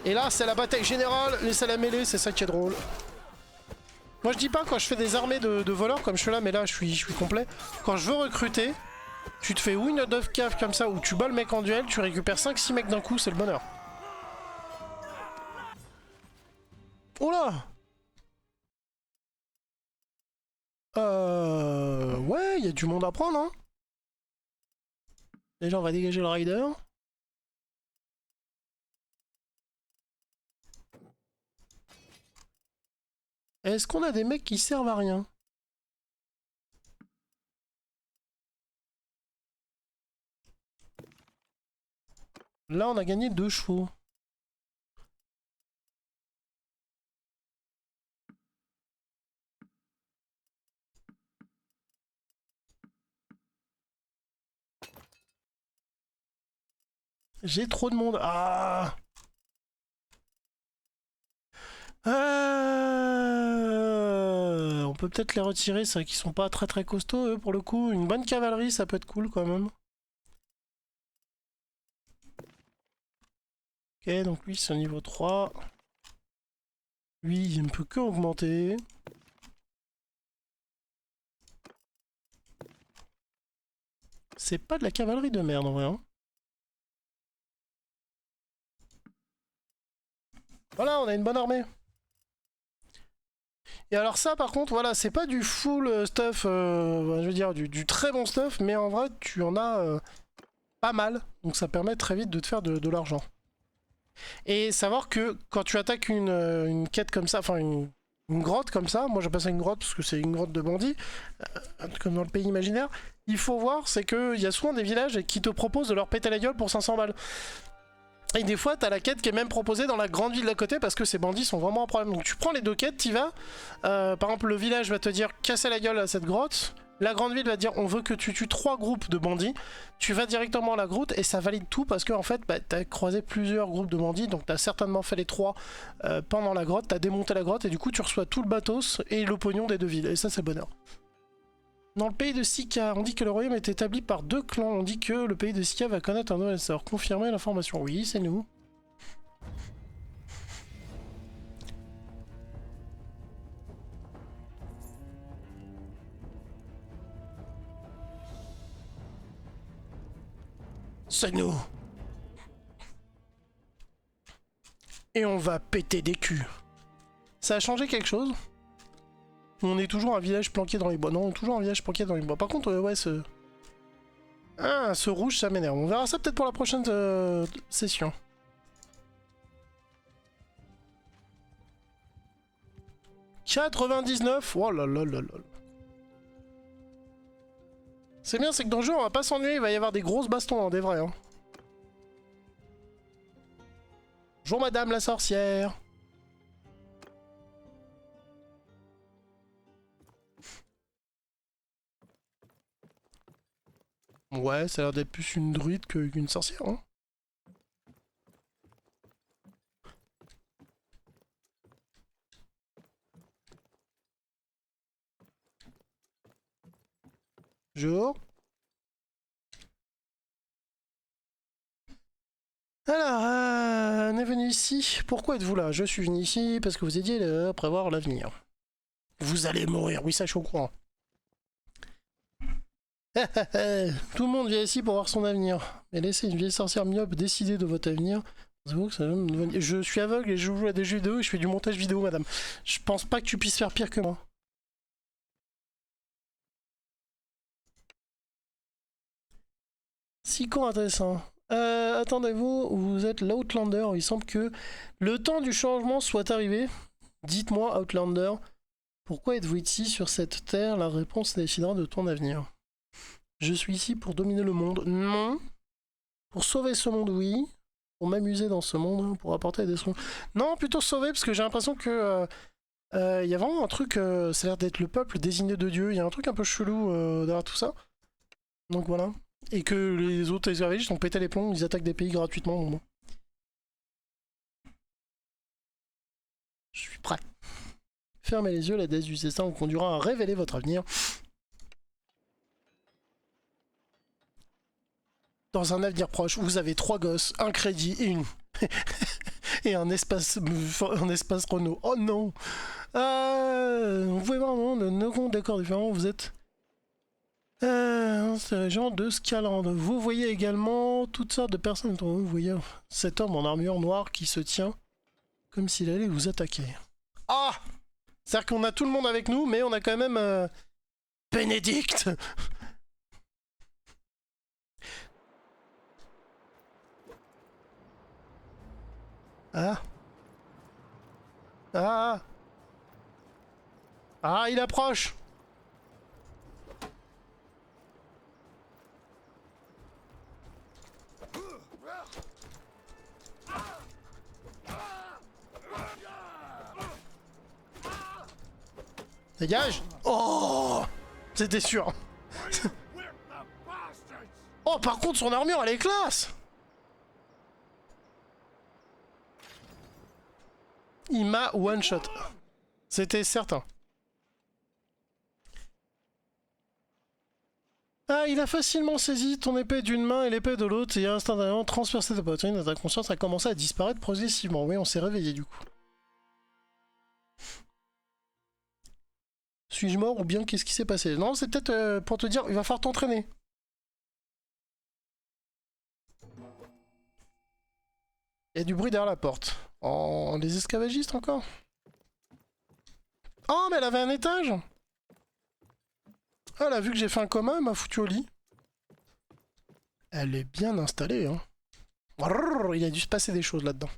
Et là c'est la bataille générale, laissez la mêlée, c'est ça qui est drôle. Moi je dis pas quand je fais des armées de voleurs comme je fais là, mais là je suis complet. Quand je veux recruter, tu te fais ou une of cave comme ça, ou tu bats le mec en duel, tu récupères 5-6 mecs d'un coup, c'est le bonheur. Oh là! Ouais, il y a du monde à prendre, hein. Déjà on va dégager le rider. Est-ce qu'on a des mecs qui servent à rien? Là, on a gagné 2 chevaux. J'ai trop de monde. Ah! On peut peut-être les retirer, c'est vrai qu'ils sont pas très très costauds eux pour le coup. Une bonne cavalerie ça peut être cool quand même. Ok donc lui c'est au niveau 3. Lui il ne peut que augmenter. C'est pas de la cavalerie de merde en vrai hein. Voilà on a une bonne armée. Et alors ça par contre voilà c'est pas du full stuff, je veux dire du très bon stuff mais en vrai tu en as pas mal donc ça permet très vite de te faire de l'argent. Et savoir que quand tu attaques une quête comme ça, enfin une grotte comme ça, moi j'appelle ça une grotte parce que c'est une grotte de bandits, comme dans le pays imaginaire, il faut voir c'est qu'il y a souvent des villages qui te proposent de leur péter la gueule pour 500 balles. Et des fois, t'as la quête qui est même proposée dans la grande ville d'à côté parce que ces bandits sont vraiment un problème. Donc tu prends les 2 quêtes, t'y vas. Par exemple, le village va te dire casser la gueule à cette grotte. La grande ville va te dire on veut que tu tues 3 groupes de bandits. Tu vas directement à la grotte et ça valide tout parce que en fait, t'as croisé plusieurs groupes de bandits. Donc t'as certainement fait les 3 pendant la grotte. T'as démonté la grotte et du coup, tu reçois tout le batos et le pognon des 2 villes. Et ça, c'est le bonheur. Dans le pays de Sika, on dit que le royaume est établi par 2 clans. On dit que le pays de Sika va connaître un nouvel essor. Confirmez l'information. Oui, c'est nous. C'est nous. Et on va péter des culs. Ça a changé quelque chose? On est toujours un village planqué dans les bois. Non, on est toujours un village planqué dans les bois. Par contre, ouais, ce... Ah, ce rouge, ça m'énerve. On verra ça peut-être pour la prochaine session. « 99 ! Oh là là là là. C'est bien, c'est que dans le jeu, on va pas s'ennuyer. Il va y avoir des grosses bastons, hein, des vrais. Hein. Bonjour madame la sorcière. Ouais, ça a l'air d'être plus une druide qu'une sorcière. Hein. Bonjour. Alors, on est venu ici. Pourquoi êtes-vous là? Je suis venu ici parce que vous aidiez à prévoir l'avenir. Vous allez mourir, oui ça je suis au courant. Tout le monde vient ici pour voir son avenir. Mais laissez une vieille sorcière myope décider de votre avenir. Je suis aveugle et je joue à des jeux vidéo et je fais du montage vidéo, madame. Je pense pas que tu puisses faire pire que moi. Si con intéressant. Attendez-vous, vous êtes l'Outlander. Il semble que le temps du changement soit arrivé. Dites-moi, Outlander, pourquoi êtes-vous ici sur cette terre? La réponse décidera de ton avenir. Je suis ici pour dominer le monde. Non. Pour sauver ce monde, oui. Pour m'amuser dans ce monde, pour apporter des soins. Non, plutôt sauver, parce que j'ai l'impression que... y a vraiment un truc... ça a l'air d'être le peuple désigné de Dieu. Il y a un truc un peu chelou derrière tout ça. Donc voilà. Et que les autres esclavagistes ont pété les plombs, ils attaquent des pays gratuitement. Bon. Je suis prêt. Fermez les yeux, la déesse du destin vous conduira à révéler votre avenir. Dans un avenir proche, vous avez 3 gosses, un crédit et une... et un espace Renault. Oh non. Vous pouvez voir un monde de 9 décors différents, vous êtes... c'est la région de Scaland. Vous voyez également toutes sortes de personnes. Vous voyez cet homme en armure noire qui se tient comme s'il allait vous attaquer. Ah! C'est-à-dire qu'on a tout le monde avec nous, mais on a quand même... Bénédicte! Ah! Ah! Ah, il approche! Dégage! Oh! C'était sûr! Oh, par contre, son armure, elle est classe! Il m'a one-shot. C'était certain. Ah, il a facilement saisi ton épée d'une main et l'épée de l'autre et a instantanément transpercé ta poitrine et ta conscience a commencé à disparaître progressivement. Oui, on s'est réveillé du coup. Suis-je mort ou bien qu'est-ce qui s'est passé? Non, c'est peut-être pour te dire, il va falloir t'entraîner. Il y a du bruit derrière la porte. Oh, les esclavagistes encore? Oh, mais elle avait un étage! Ah, elle a vu que j'ai fait un coma, elle m'a foutu au lit. Elle est bien installée, hein. Brrr, il a dû se passer des choses là-dedans.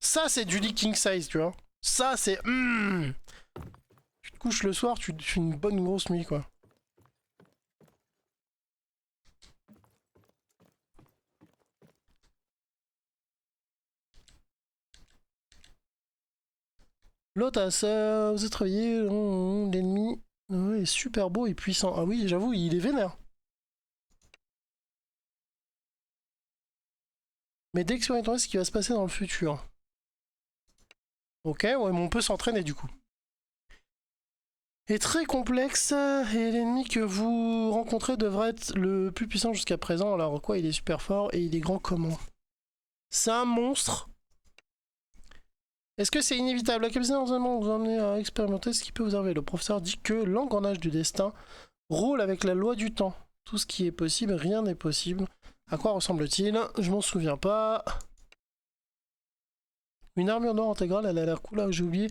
Ça, c'est du lit king size, tu vois. Ça, c'est... Tu te couches le soir, tu fais une bonne grosse nuit, quoi. Lotas, vous êtes réveillé, l'ennemi est super beau et puissant. Ah oui, j'avoue, il est vénère. Mais d'expérimenter ce qui va se passer dans le futur. Ok, ouais, mais on peut s'entraîner du coup. Est très complexe et l'ennemi que vous rencontrez devrait être le plus puissant jusqu'à présent. Alors quoi, il est super fort et il est grand comment? C'est un monstre. Est-ce que c'est inévitable? La capacité d'entraînement vous amener à expérimenter ce qui peut vous arriver. Le professeur dit que l'engrenage du destin roule avec la loi du temps. Tout ce qui est possible, rien n'est possible. À quoi ressemble-t-il? Je m'en souviens pas. Une armure noire intégrale, elle a l'air cool, là, j'ai oublié.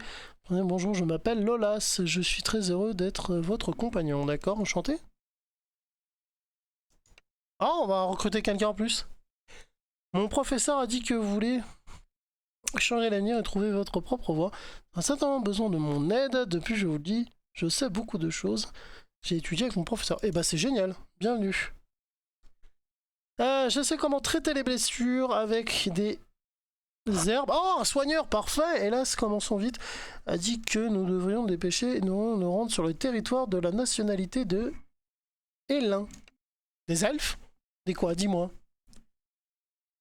Bonjour, je m'appelle Lolas, je suis très heureux d'être votre compagnon, d'accord, enchanté. Ah, on va recruter quelqu'un en plus. Mon professeur a dit que vous voulez changer l'avenir et trouver votre propre voie. Un certain besoin de mon aide, depuis je vous le dis, je sais beaucoup de choses. J'ai étudié avec mon professeur. Eh ben c'est génial, bienvenue. Je sais comment traiter les blessures avec des herbes. Oh, un soigneur, parfait. Hélas, commençons vite. A dit que nous devrions nous dépêcher et nous rendre sur le territoire de la nationalité de Hélin. Des elfes? Des quoi? Dis-moi.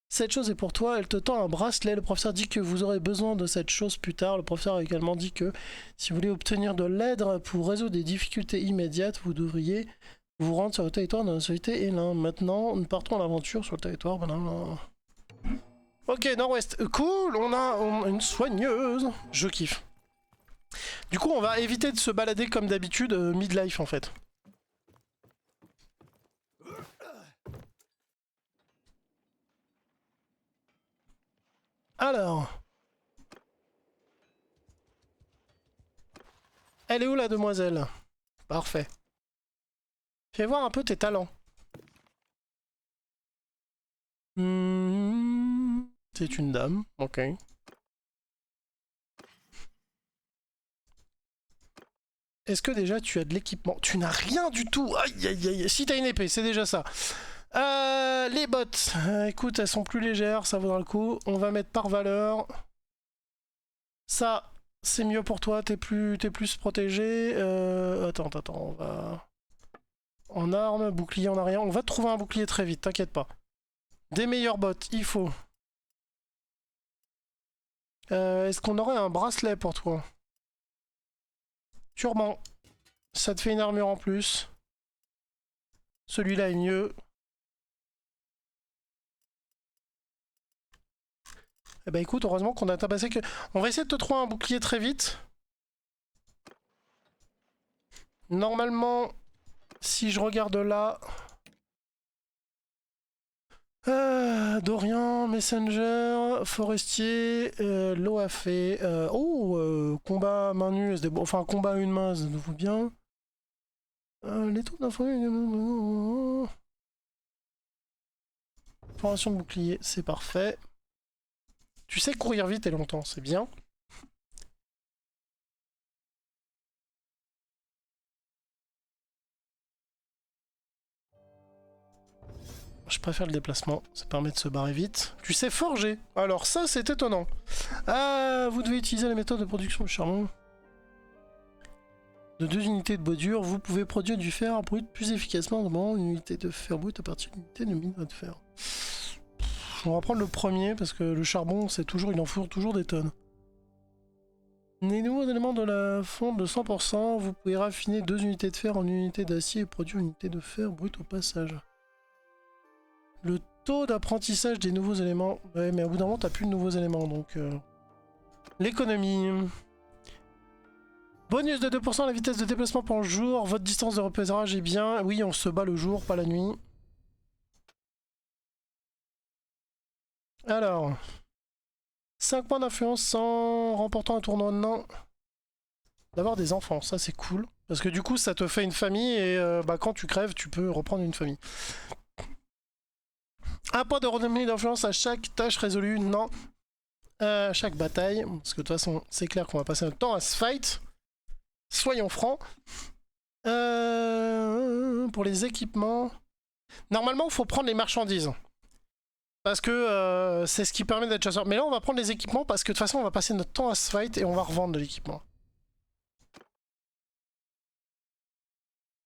Cette chose est pour toi, elle te tend un bracelet. Le professeur dit que vous aurez besoin de cette chose plus tard. Le professeur a également dit que si vous voulez obtenir de l'aide pour résoudre des difficultés immédiates, vous devriez vous rendre sur le territoire de la nationalité Hélin. Maintenant, nous partons à l'aventure sur le territoire. Ok, nord-ouest. Cool, on a une soigneuse. Je kiffe. Du coup, on va éviter de se balader comme d'habitude midlife en fait. Alors. Elle est où la demoiselle? Parfait. Fais voir un peu tes talents. C'est une dame, ok. Est-ce que déjà tu as de l'équipement? Tu n'as rien du tout. Aïe aïe aïe. Si t'as une épée, c'est déjà ça. Les bottes. Écoute, elles sont plus légères, ça vaudra le coup. On va mettre par valeur. Ça, c'est mieux pour toi, t'es plus protégé. Attends, on va... En armes, bouclier, on a rien. On va te trouver un bouclier très vite, t'inquiète pas. Des meilleures bottes, il faut. Est-ce qu'on aurait un bracelet pour toi? Sûrement. Ça te fait une armure en plus. Celui-là est mieux. Eh ben écoute, heureusement qu'on a tabassé que... On va essayer de te trouver un bouclier très vite. Normalement, si je regarde là... Dorian, Messenger, Forestier, l'OAF. Combat main nue, enfin combat à une main, ça nous vaut bien. Les taux d'info... Formation de bouclier, c'est parfait. Tu sais courir vite et longtemps, c'est bien. Je préfère le déplacement, ça permet de se barrer vite. Tu sais forger. Alors ça, c'est étonnant. Vous devez utiliser la méthode de production de charbon. De 2 unités de bois dur, vous pouvez produire du fer brut plus efficacement dans une unité de fer brut à partir d'une unité de minerai de fer. On va prendre le premier parce que le charbon, c'est toujours, il en faut toujours des tonnes. Les nouveaux éléments de la fonte de 100%, vous pouvez raffiner 2 unités de fer en une unité d'acier et produire une unité de fer brut au passage. Le taux d'apprentissage des nouveaux éléments. Ouais, mais au bout d'un moment, t'as plus de nouveaux éléments, donc... L'économie. Bonus de 2% à la vitesse de déplacement par jour. Votre distance de repérage est bien. Oui, on se bat le jour, pas la nuit. Alors... 5 points d'influence en remportant un tournoi. Non. D'avoir des enfants, ça c'est cool. Parce que du coup, ça te fait une famille et quand tu crèves, tu peux reprendre une famille. Un point de renommée d'influence à chaque tâche résolue, non. À chaque bataille, parce que de toute façon, c'est clair qu'on va passer notre temps à se fight. Soyons francs. Pour les équipements... Normalement, il faut prendre les marchandises. Parce que c'est ce qui permet d'être chasseur. Mais là, on va prendre les équipements parce que de toute façon, on va passer notre temps à se fight et on va revendre de l'équipement.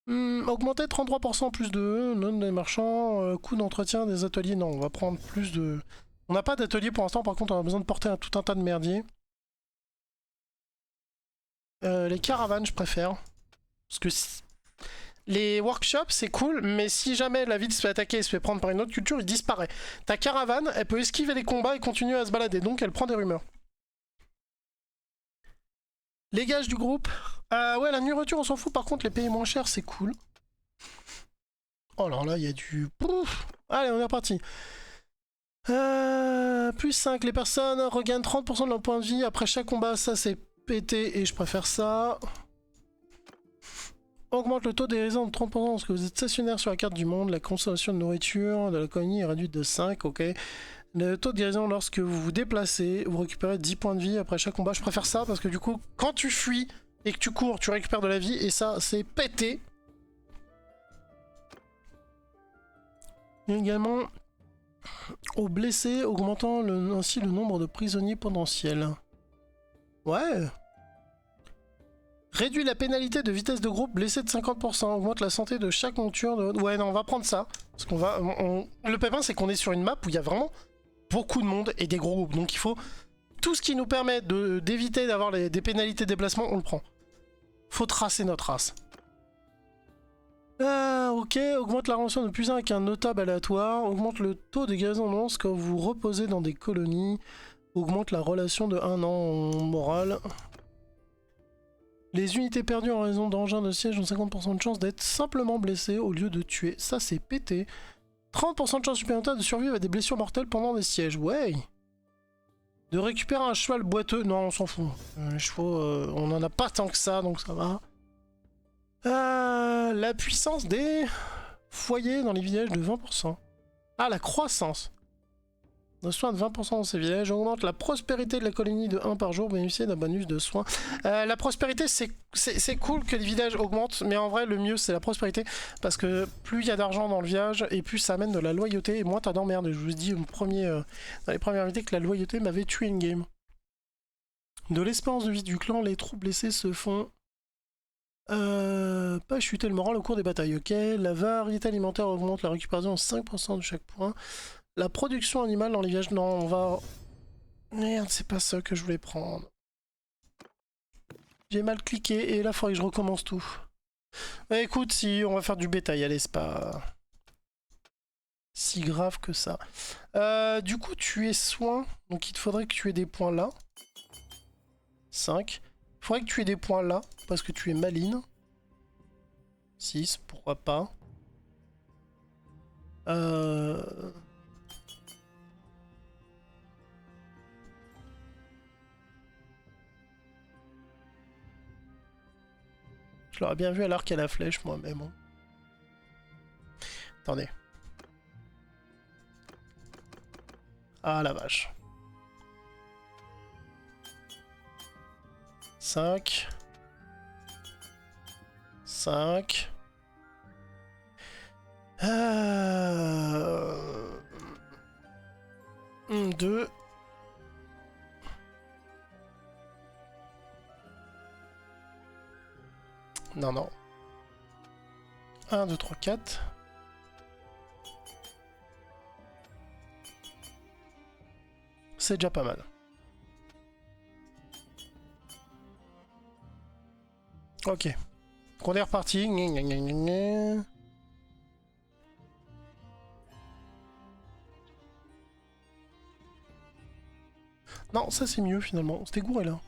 Augmenter 33% plus de non des marchands, coût d'entretien des ateliers, non, on va prendre plus de... On n'a pas d'atelier pour l'instant, par contre on a besoin de porter tout un tas de merdier. Les caravanes je préfère. Parce que les workshops c'est cool, mais si jamais la ville se fait attaquer et se fait prendre par une autre culture, il disparaît. Ta caravane, elle peut esquiver les combats et continuer à se balader, donc elle prend des rumeurs. Les gages du groupe. Ouais, la nourriture on s'en fout, par contre les pays moins chers c'est cool. Oh là là, il y a du... Pouf. Allez, on est reparti. Plus 5, les personnes regagnent 30% de leur point de vie après chaque combat, ça c'est pété et je préfère ça. Augmente le taux d'hérisson de 30% lorsque vous êtes stationnaire sur la carte du monde, la consommation de nourriture de la colonie est réduite de 5, ok. Le taux de guérison lorsque vous vous déplacez, vous récupérez 10 points de vie après chaque combat, je préfère ça parce que du coup, quand tu fuis et que tu cours, tu récupères de la vie et ça c'est pété. Et également aux blessés, augmentant ainsi le nombre de prisonniers potentiels. Ouais. Réduit la pénalité de vitesse de groupe blessé de 50%, augmente la santé de chaque monture de... Ouais, non, on va prendre ça. Parce qu'on va... Le pépin, c'est qu'on est sur une map où il y a vraiment beaucoup de monde et des gros groupes. Donc il faut... Tout ce qui nous permet d'éviter d'avoir des pénalités de déplacement, on le prend. Faut tracer notre race. Ok, augmente la rançon de plus 1 avec un notable aléatoire, augmente le taux de guérison de quand vous reposez dans des colonies, augmente la relation de 1 an en morale. Les unités perdues en raison d'engins de siège ont 50% de chance d'être simplement blessées au lieu de tuer. Ça c'est pété. 30% de chance supplémentaire de survivre à des blessures mortelles pendant des sièges. Ouais. De récupérer un cheval boiteux. Non, on s'en fout. Les chevaux, on en a pas tant que ça, donc ça va. La puissance des foyers dans les villages de 20%. Ah, la croissance. De soins de 20% dans ces villages. Augmente la prospérité de la colonie de 1 par jour. Bénéficier d'un bonus de soins. La prospérité, c'est cool que les villages augmentent. Mais en vrai, le mieux, c'est la prospérité. Parce que plus il y a d'argent dans le village, et plus ça amène de la loyauté. Et moins t'as d'emmerde. Je vous dis dans les premières vidéos que la loyauté m'avait tué une game. De l'espérance de vie du clan, les troupes blessées se font... pas chuter le moral au cours des batailles, ok. La variété alimentaire augmente la récupération de 5% de chaque point. La production animale dans les villages... Non, on va... Merde, c'est pas ça que je voulais prendre. J'ai mal cliqué et là, il faudrait que je recommence tout. Bah, écoute, si, on va faire du bétail, allez, c'est pas... si grave que ça. Du coup, tu es soin, donc il te faudrait que tu aies des points là. 5. Il faudrait que tu aies des points là, parce que tu es maline. 6, pourquoi pas. Je l'aurais bien vu à l'arc et à la flèche, moi, mais bon. Attendez. Ah la vache. 5. 5. 2. Non, non. 1, 2, 3, 4. C'est déjà pas mal. Ok. On est reparti. Non, ça c'est mieux finalement. C'était gouré là.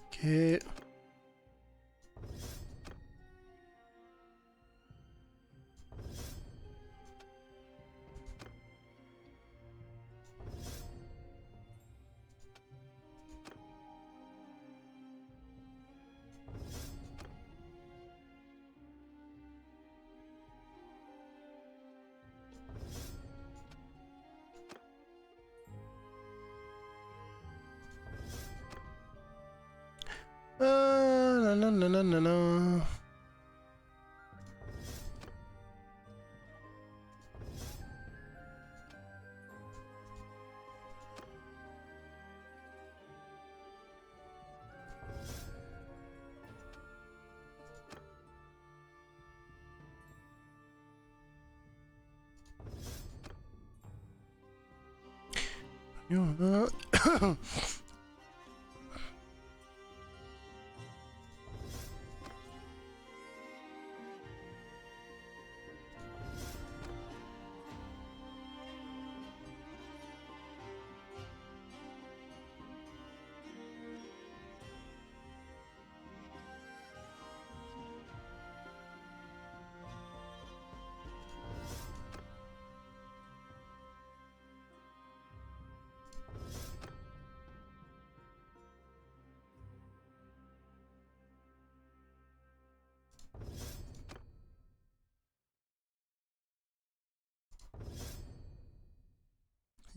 Ok. Nanana.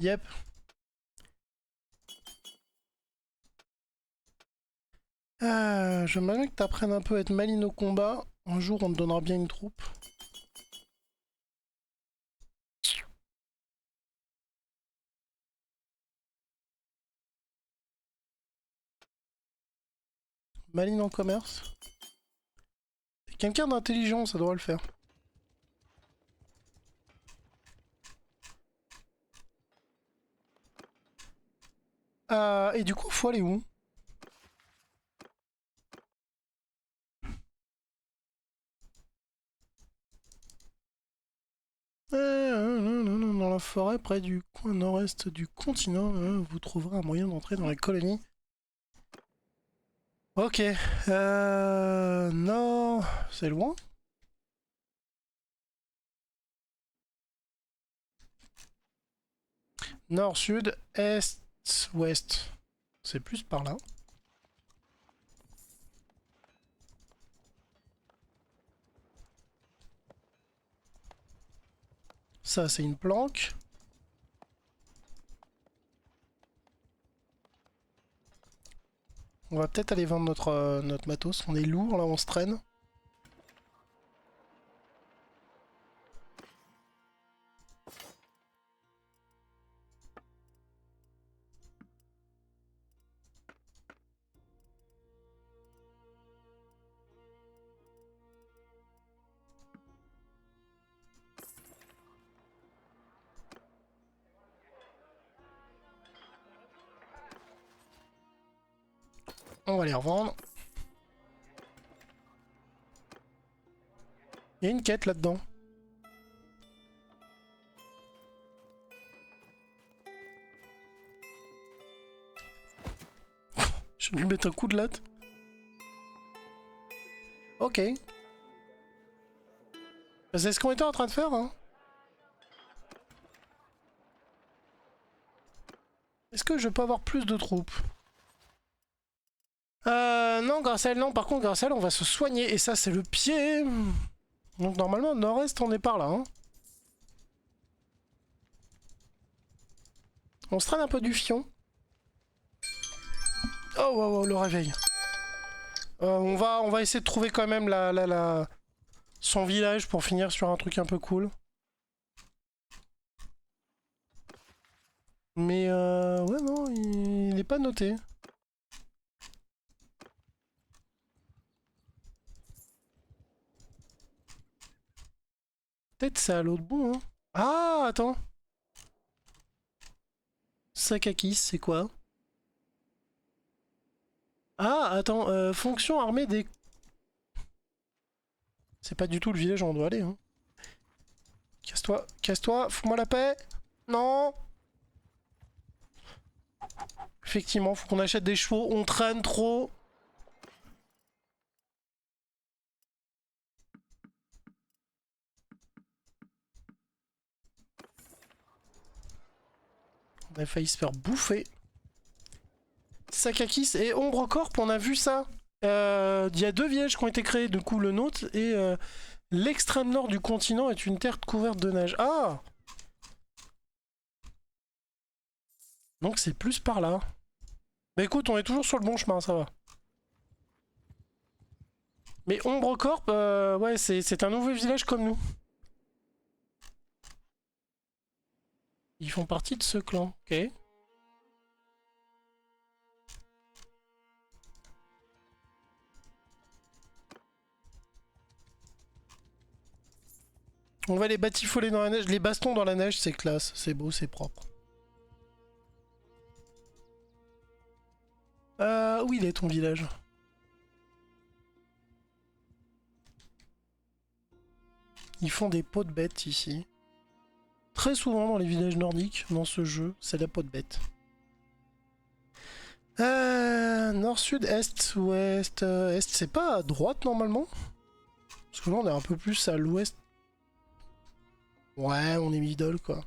Yep. J'aimerais bien que t'apprennes un peu à être maline au combat. Un jour, on te donnera bien une troupe. Maline en commerce. T'es quelqu'un d'intelligent, ça doit le faire. Et du coup, faut aller où? Dans la forêt, près du coin nord-est du continent, vous trouverez un moyen d'entrer dans la colonie. Ok. Non, c'est loin. Nord, sud, est, ouest. C'est plus par là. Ça, c'est une planque. On va peut-être aller vendre notre matos. On est lourd, là, on se traîne. On va les revendre. Il y a une quête là-dedans. Je vais lui mettre un coup de latte. Ok. C'est ce qu'on était en train de faire, hein. Est-ce que je peux avoir plus de troupes? Non, grâce à elle, non. Par contre, grâce à elle, on va se soigner. Et ça, c'est le pied. Donc, normalement, nord-est, on est par là, hein. On se traîne un peu du fion. Oh, wow, wow, le réveil. On va essayer de trouver quand même son village pour finir sur un truc un peu cool. Mais ouais, non, il n'est pas noté. Peut-être c'est à l'autre bout, hein. Ah, attends. Sakakis, c'est quoi? Ah, attends, fonction armée des... C'est pas du tout le village où on doit aller, hein. Casse-toi, fous-moi la paix. Non. Effectivement, faut qu'on achète des chevaux, on traîne trop. On a failli se faire bouffer. Sakakis et Ombre Corp, on a vu ça. Il y a deux villages qui ont été créés, du coup le nôtre et l'extrême nord du continent est une terre couverte de neige. Ah! Donc c'est plus par là. Mais écoute, on est toujours sur le bon chemin, ça va. Mais Ombre Corp, ouais, c'est un nouveau village comme nous. Ils font partie de ce clan, ok. On va les batifoler dans la neige. Les bastons dans la neige, c'est classe. C'est beau, c'est propre. Où il est ton village? Ils font des pots de bêtes ici. Très souvent dans les villages nordiques, dans ce jeu, c'est la peau de bête. Nord, sud, est, ouest. Est, c'est pas à droite normalement? Parce que là, on est un peu plus à l'ouest. Ouais, on est middle quoi.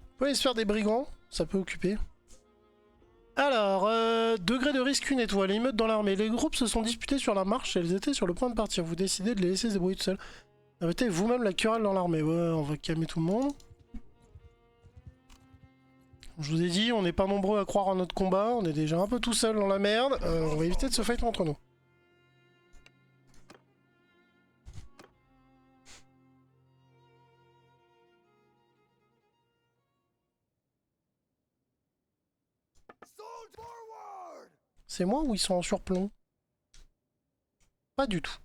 On peut aller se faire des brigands, ça peut occuper. Alors, degré de risque une étoile, émeute dans l'armée. Les groupes se sont disputés sur la marche, elles étaient sur le point de partir. Vous décidez de les laisser se débrouiller tout seuls. Mettez vous-même la querelle dans l'armée. Ouais, on va calmer tout le monde. Je vous ai dit, on n'est pas nombreux à croire en notre combat. On est déjà un peu tout seul dans la merde. On va éviter de se fight entre nous. C'est moi ou ils sont en surplomb? Pas du tout.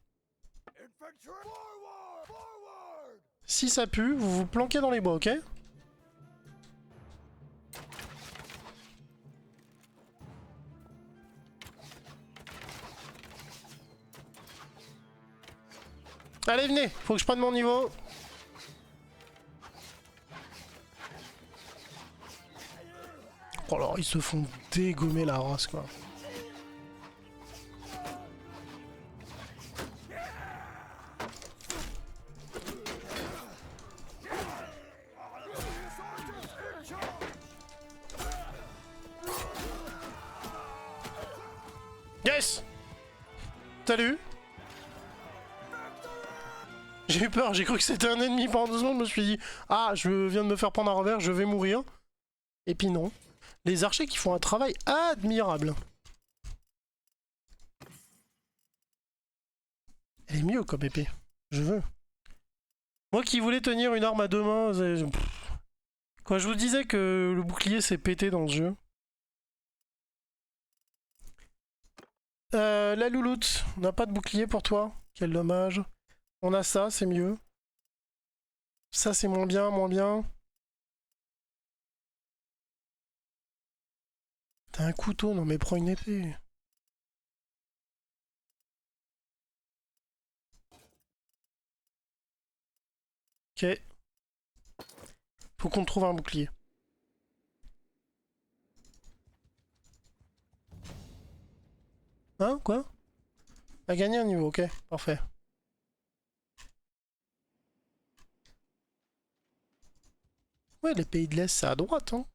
Si ça pue, vous vous planquez dans les bois, ok? Allez, venez, faut que je prenne mon niveau. Oh là, ils se font dégommer la race, quoi. Yes! Salut! J'ai eu peur, j'ai cru que c'était un ennemi pendant 2 secondes, je me suis dit ah, je viens de me faire prendre un revers, je vais mourir. Et puis non. Les archers qui font un travail admirable. Elle est mieux comme épée. Je veux. Moi qui voulais tenir une arme à 2 mains, quand je vous disais que le bouclier s'est pété dans le jeu. La louloute, on n'a pas de bouclier pour toi. Quel dommage. On a ça, c'est mieux. Ça, c'est moins bien, moins bien. T'as un couteau, non mais prends une épée. Ok. Faut qu'on trouve un bouclier. Hein? Quoi? A gagné un niveau, ok, parfait. Ouais, les pays de l'Est, c'est à droite, hein.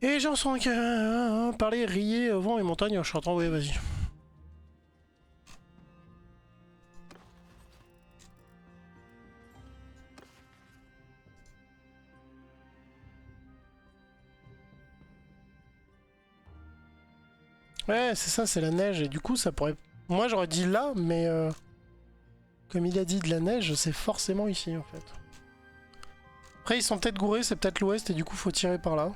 Et j'en sens qu'un parler, rier, vent et montagne en chantant, ouais, vas-y. Ouais, c'est ça, c'est la neige, et du coup, ça pourrait... Moi, j'aurais dit là, mais... Comme il a dit de la neige, c'est forcément ici, en fait. Après, ils sont peut-être gourés, c'est peut-être l'ouest, et du coup, faut tirer par là.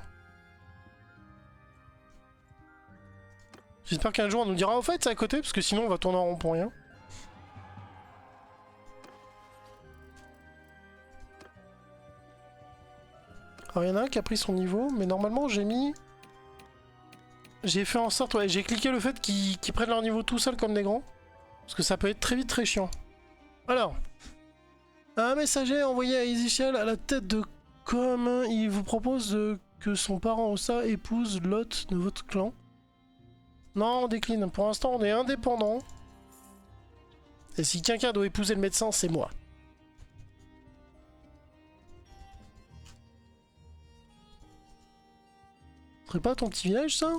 J'espère qu'un jour, on nous dira, au fait, c'est à côté, parce que sinon, on va tourner en rond pour rien. Alors, il y en a un qui a pris son niveau, mais normalement, j'ai mis... J'ai fait en sorte, ouais, j'ai cliqué le fait qu'ils prennent leur niveau tout seuls comme des grands. Parce que ça peut être très vite très chiant. Alors, un messager envoyé à Ezechiel à la tête de Com, il vous propose que son parent Ossa épouse l'hôte de votre clan. Non, on décline. Pour l'instant, on est indépendant. Et si quelqu'un doit épouser le médecin, c'est moi. Ce serait pas ton petit village, ça?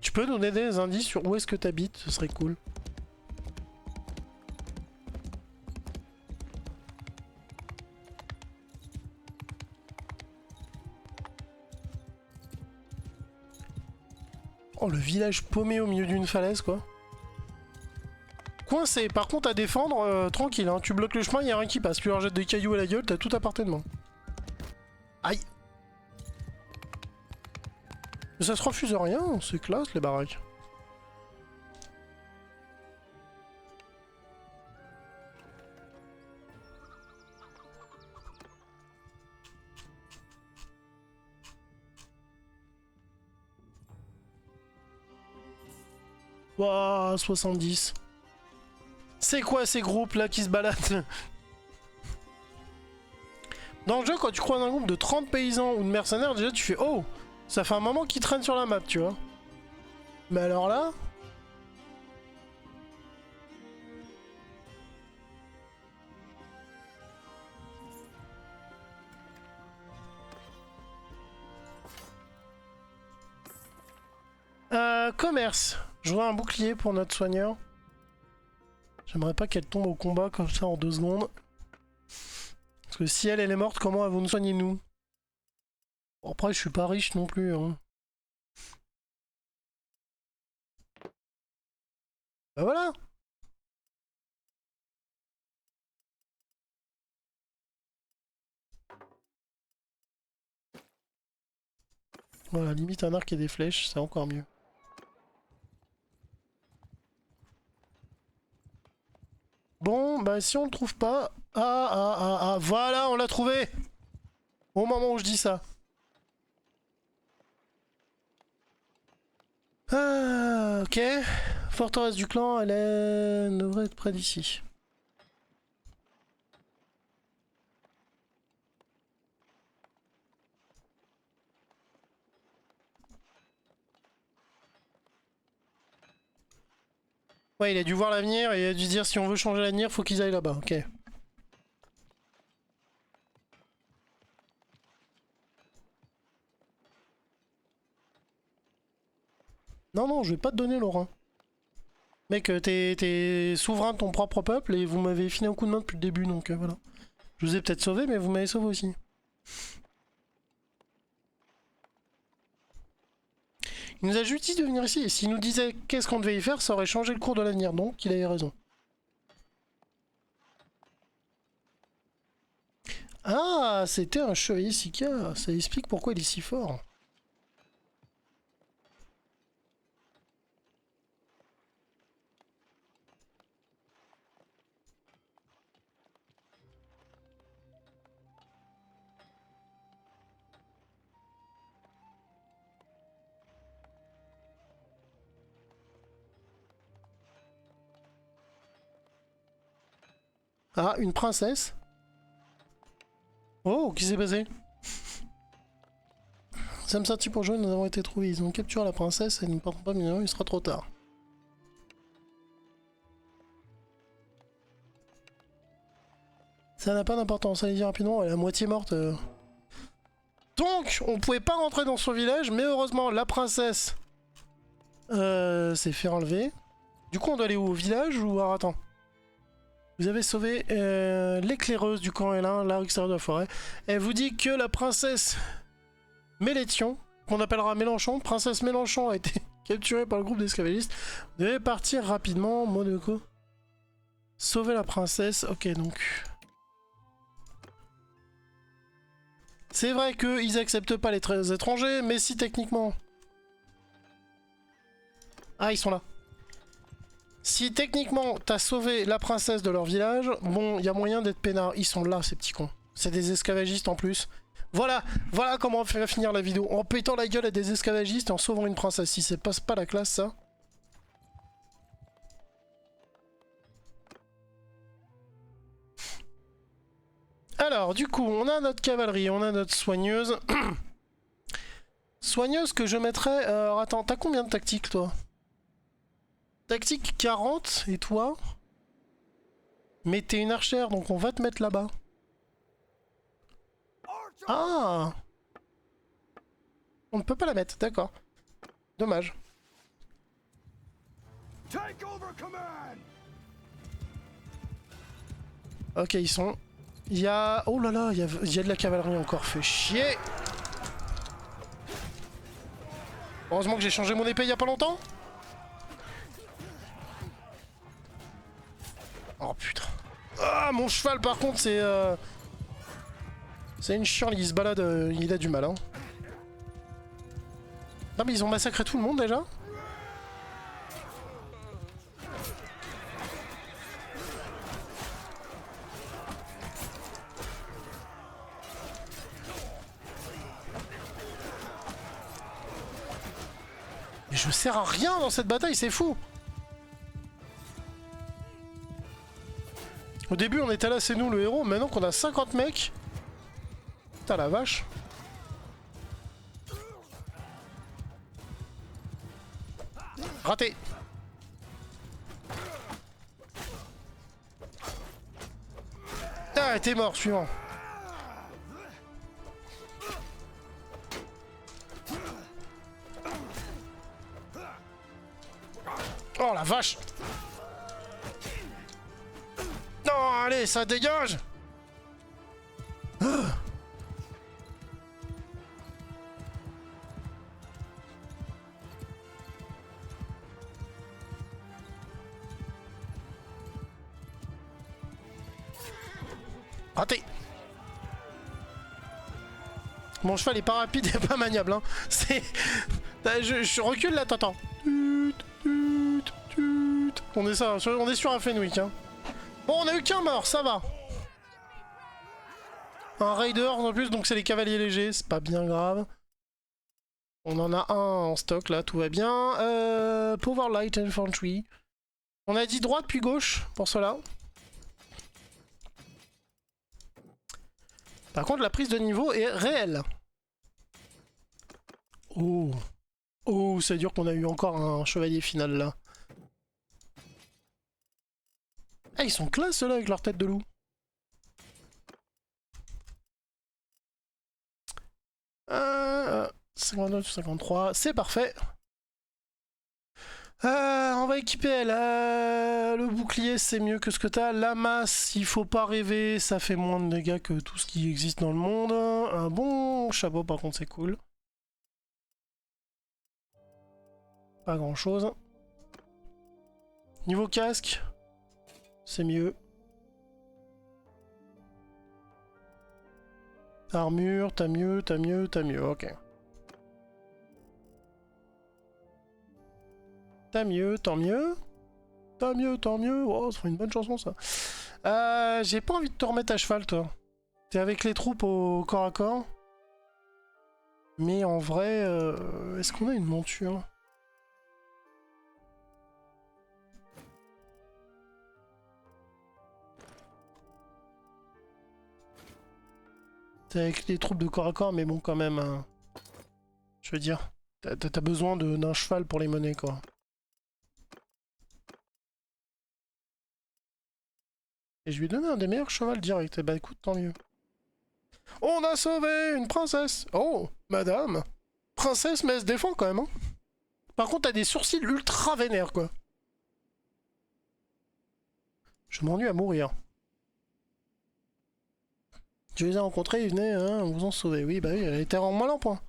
Tu peux nous donner des indices sur où est-ce que t'habites? Ce serait cool. Oh, le village paumé au milieu d'une falaise, quoi. Coincé. Par contre, à défendre, tranquille, hein. Tu bloques le chemin, il y a rien qui passe. Tu leur jettes des cailloux à la gueule, t'as tout à portée de main. Aïe. Mais ça se refuse rien, c'est classe, les baraques. Wouah, 70. C'est quoi ces groupes là qui se baladent? Dans le jeu, quand tu croises un groupe de 30 paysans ou de mercenaires, déjà tu fais oh, ça fait un moment qu'ils traînent sur la map, tu vois. Mais alors là... Commerce. Je voudrais un bouclier pour notre soigneur. J'aimerais pas qu'elle tombe au combat comme ça en 2 secondes. Parce que si elle est morte, comment elle va nous soigner nous? Bon, après, je suis pas riche non plus. Hein. Bah voilà. Voilà, limite un arc et des flèches, c'est encore mieux. Bon, bah si on le trouve pas... voilà, on l'a trouvé! Au moment où je dis ça. Ah, ok. Forteresse du clan, devrait être près d'ici. Ouais, il a dû voir l'avenir et il a dû dire si on veut changer l'avenir, faut qu'ils aillent là-bas, ok. Non, non, je vais pas te donner Laurent. Mec, t'es souverain de ton propre peuple et vous m'avez filé un coup de main depuis le début, donc voilà. Je vous ai peut-être sauvé, mais vous m'avez sauvé aussi. Il nous a juste dit de venir ici, et s'il nous disait qu'est-ce qu'on devait y faire, ça aurait changé le cours de l'avenir, donc il avait raison. Ah, c'était un chevalier Sika, ça explique pourquoi il est si fort. Ah, une princesse. Oh, qu'est-ce qui s'est passé? Sam sorti pour jouer, nous avons été trouvés. Ils ont capturé la princesse et nous ne partons pas, mais non, il sera trop tard. Ça n'a pas d'importance, allez-y rapidement, elle est à moitié morte. Donc, on pouvait pas rentrer dans son village, mais heureusement, la princesse s'est fait enlever. Du coup, on doit aller où? Au village ou... Alors, attends. Vous avez sauvé l'éclaireuse du camp L1, l'art extérieur de la forêt. Elle vous dit que la princesse Mélétion, qu'on appellera Mélenchon, princesse Mélenchon a été capturée par le groupe d'esclavagistes. Vous devez partir rapidement, Monaco. Sauver la princesse, ok donc... C'est vrai qu'ils acceptent pas les étrangers, mais si techniquement... Ah, ils sont là. Si techniquement t'as sauvé la princesse de leur village, bon, il y a moyen d'être peinard. Ils sont là, ces petits cons. C'est des esclavagistes en plus. Voilà, voilà comment on va finir la vidéo. En pétant la gueule à des esclavagistes et en sauvant une princesse. Si c'est pas la classe, ça. Alors, du coup, on a notre cavalerie, on a notre soigneuse. Soigneuse que je mettrais... alors attends, t'as combien de tactiques, toi? Tactique 40, et toi? Mais t'es une archère, donc on va te mettre là-bas. Ah! On ne peut pas la mettre, d'accord. Dommage. Ok, ils sont... Il y a... Oh là là, il y a de la cavalerie encore, fait chier! Heureusement que j'ai changé mon épée il y a pas longtemps. Oh putain. Ah, mon cheval par contre c'est... C'est une chienne, il se balade, il a du mal hein. Non mais ils ont massacré tout le monde déjà. Mais je sers à rien dans cette bataille, c'est fou. Au début on était là, c'est nous le héros, maintenant qu'on a 50 mecs. Putain la vache. Raté. Ah, t'es mort, suivant. Oh la vache! Non, allez, ça dégage! Ah. Raté! Mon cheval est pas rapide et pas maniable, hein. C'est... Je recule là, t'entends. On est ça, on est sur un Fenwick, hein. Bon, on a eu qu'un mort, ça va. Un Raider en plus, donc c'est les cavaliers légers, c'est pas bien grave. On en a un en stock là, tout va bien. Power Light Infantry. On a dit droite puis gauche pour cela. Par contre, la prise de niveau est réelle. Oh. Oh, c'est dur qu'on a eu encore un chevalier final là. Ah, ils sont classe ceux-là avec leur tête de loup. Euh, 59, 53, c'est parfait. On va équiper elle. Le bouclier, c'est mieux que ce que t'as. La masse, il faut pas rêver, ça fait moins de dégâts que tout ce qui existe dans le monde. Un bon chapeau, par contre, c'est cool. Pas grand chose. Niveau casque, c'est mieux. Armure, t'as mieux, t'as mieux, t'as mieux, ok. T'as mieux, tant mieux. Tant mieux, tant mieux. Oh, ça ferait une bonne chanson ça. J'ai pas envie de te remettre à cheval, toi. T'es avec les troupes au corps à corps. Mais en vrai, est-ce qu'on a une monture? T'es avec les troupes de corps à corps, mais bon, quand même. Hein. Je veux dire, t'as besoin d'un cheval pour les mener, quoi. Et je lui ai donné un des meilleurs chevaux direct. Et bah écoute, tant mieux. On a sauvé une princesse! Oh, madame! Princesse, mais elle se défend quand même, hein. Par contre, t'as des sourcils ultra vénères, quoi. Je m'ennuie à mourir. Je les ai rencontrés, ils venaient, hein, vous en sauver. Oui, bah oui, elle était en mal en point.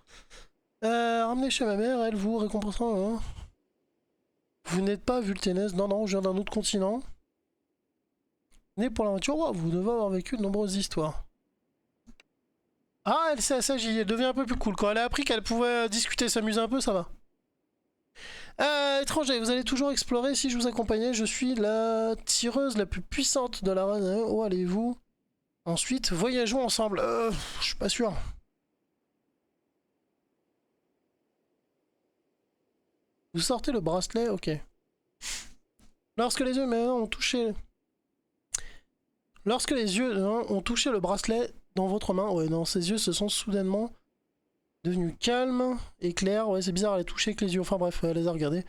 Ramenez chez ma mère, elle vous récompensera, hein. Vous n'êtes pas Vulténès, non, non, je viens d'un autre continent. Né pour l'aventure, oh, vous devez avoir vécu de nombreuses histoires. Ah, elle s'est assagie, elle devient un peu plus cool. Quand elle a appris qu'elle pouvait discuter, s'amuser un peu, ça va. Étranger, vous allez toujours explorer si je vous accompagnais. Je suis la tireuse la plus puissante de la race. Où allez-vous? Ensuite, voyageons ensemble. Je suis pas sûr. Vous sortez le bracelet, ok. Lorsque les yeux ont touché... Lorsque les yeux ont touché le bracelet dans votre main, ouais, non, ses yeux se sont soudainement devenus calmes et clairs. Ouais, c'est bizarre, elle a touché avec les yeux. Enfin bref, elle les a regardés.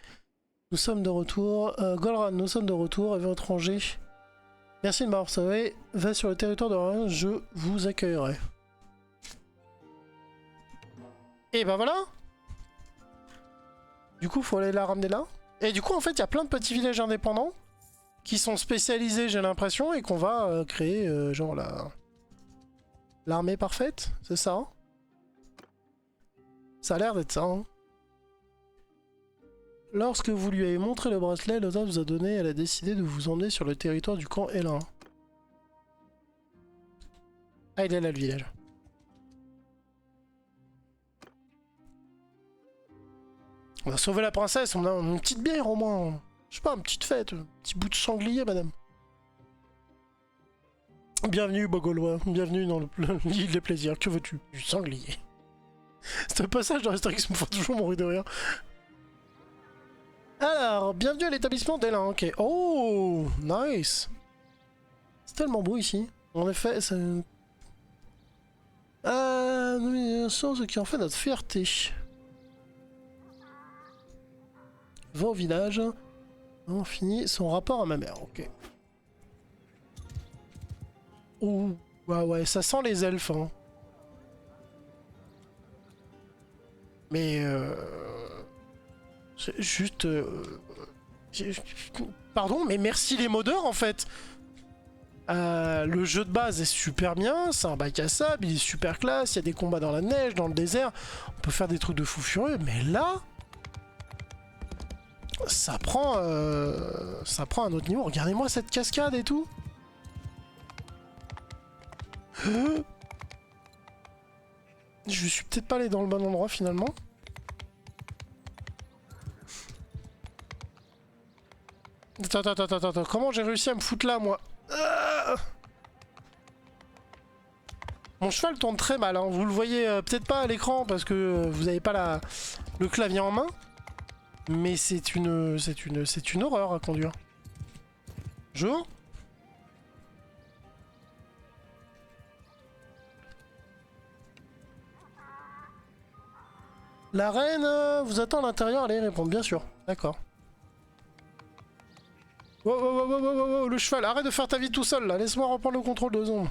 Nous sommes de retour. Golran, nous sommes de retour. Et étranger. Merci de m'avoir sauvé. Va sur le territoire de Golran, je vous accueillerai. Et ben voilà. Du coup, faut aller la ramener là. Et du coup, en fait, il y a plein de petits villages indépendants qui sont spécialisés, j'ai l'impression, et qu'on va créer, genre, l'armée parfaite, c'est ça, hein? Ça a l'air d'être ça, hein. Lorsque vous lui avez montré le bracelet, l'auteur vous a donné, elle a décidé de vous emmener sur le territoire du camp L1. Ah, il est là, le village. On a sauvé la princesse, on a une petite bière au moins. Je sais pas, une petite fête, un petit bout de sanglier, madame. Bienvenue, beau Gaulois, bienvenue dans l'île des plaisirs. Que veux-tu? Du sanglier. Ce passage dans Astérix me fait toujours mourir de rire. Alors, bienvenue à l'établissement d'Elin, ok. Oh, nice. C'est tellement beau ici. En effet, c'est... ce qui en fait notre fierté. Va au village. On finit son rapport à ma mère, ok. Ouh, ouais, ça sent les elfes, hein. Mais c'est juste... Pardon, mais merci les modeurs en fait. Le jeu de base est super bien, c'est un bac à sable, il est super classe, il y a des combats dans la neige, dans le désert, on peut faire des trucs de fou furieux, mais là, ça prend un autre niveau. Regardez-moi cette cascade et tout. Je suis peut-être pas allé dans le bon endroit finalement. Attends, comment j'ai réussi à me foutre là moi? Mon cheval tourne très mal, hein. Vous le voyez peut-être pas à l'écran parce que vous n'avez pas le clavier en main. Mais c'est une horreur à conduire. Bonjour. La reine vous attend à l'intérieur, allez répondre, bien sûr. D'accord. Wow, le cheval, arrête de faire ta vie tout seul là, laisse-moi reprendre le contrôle de zone.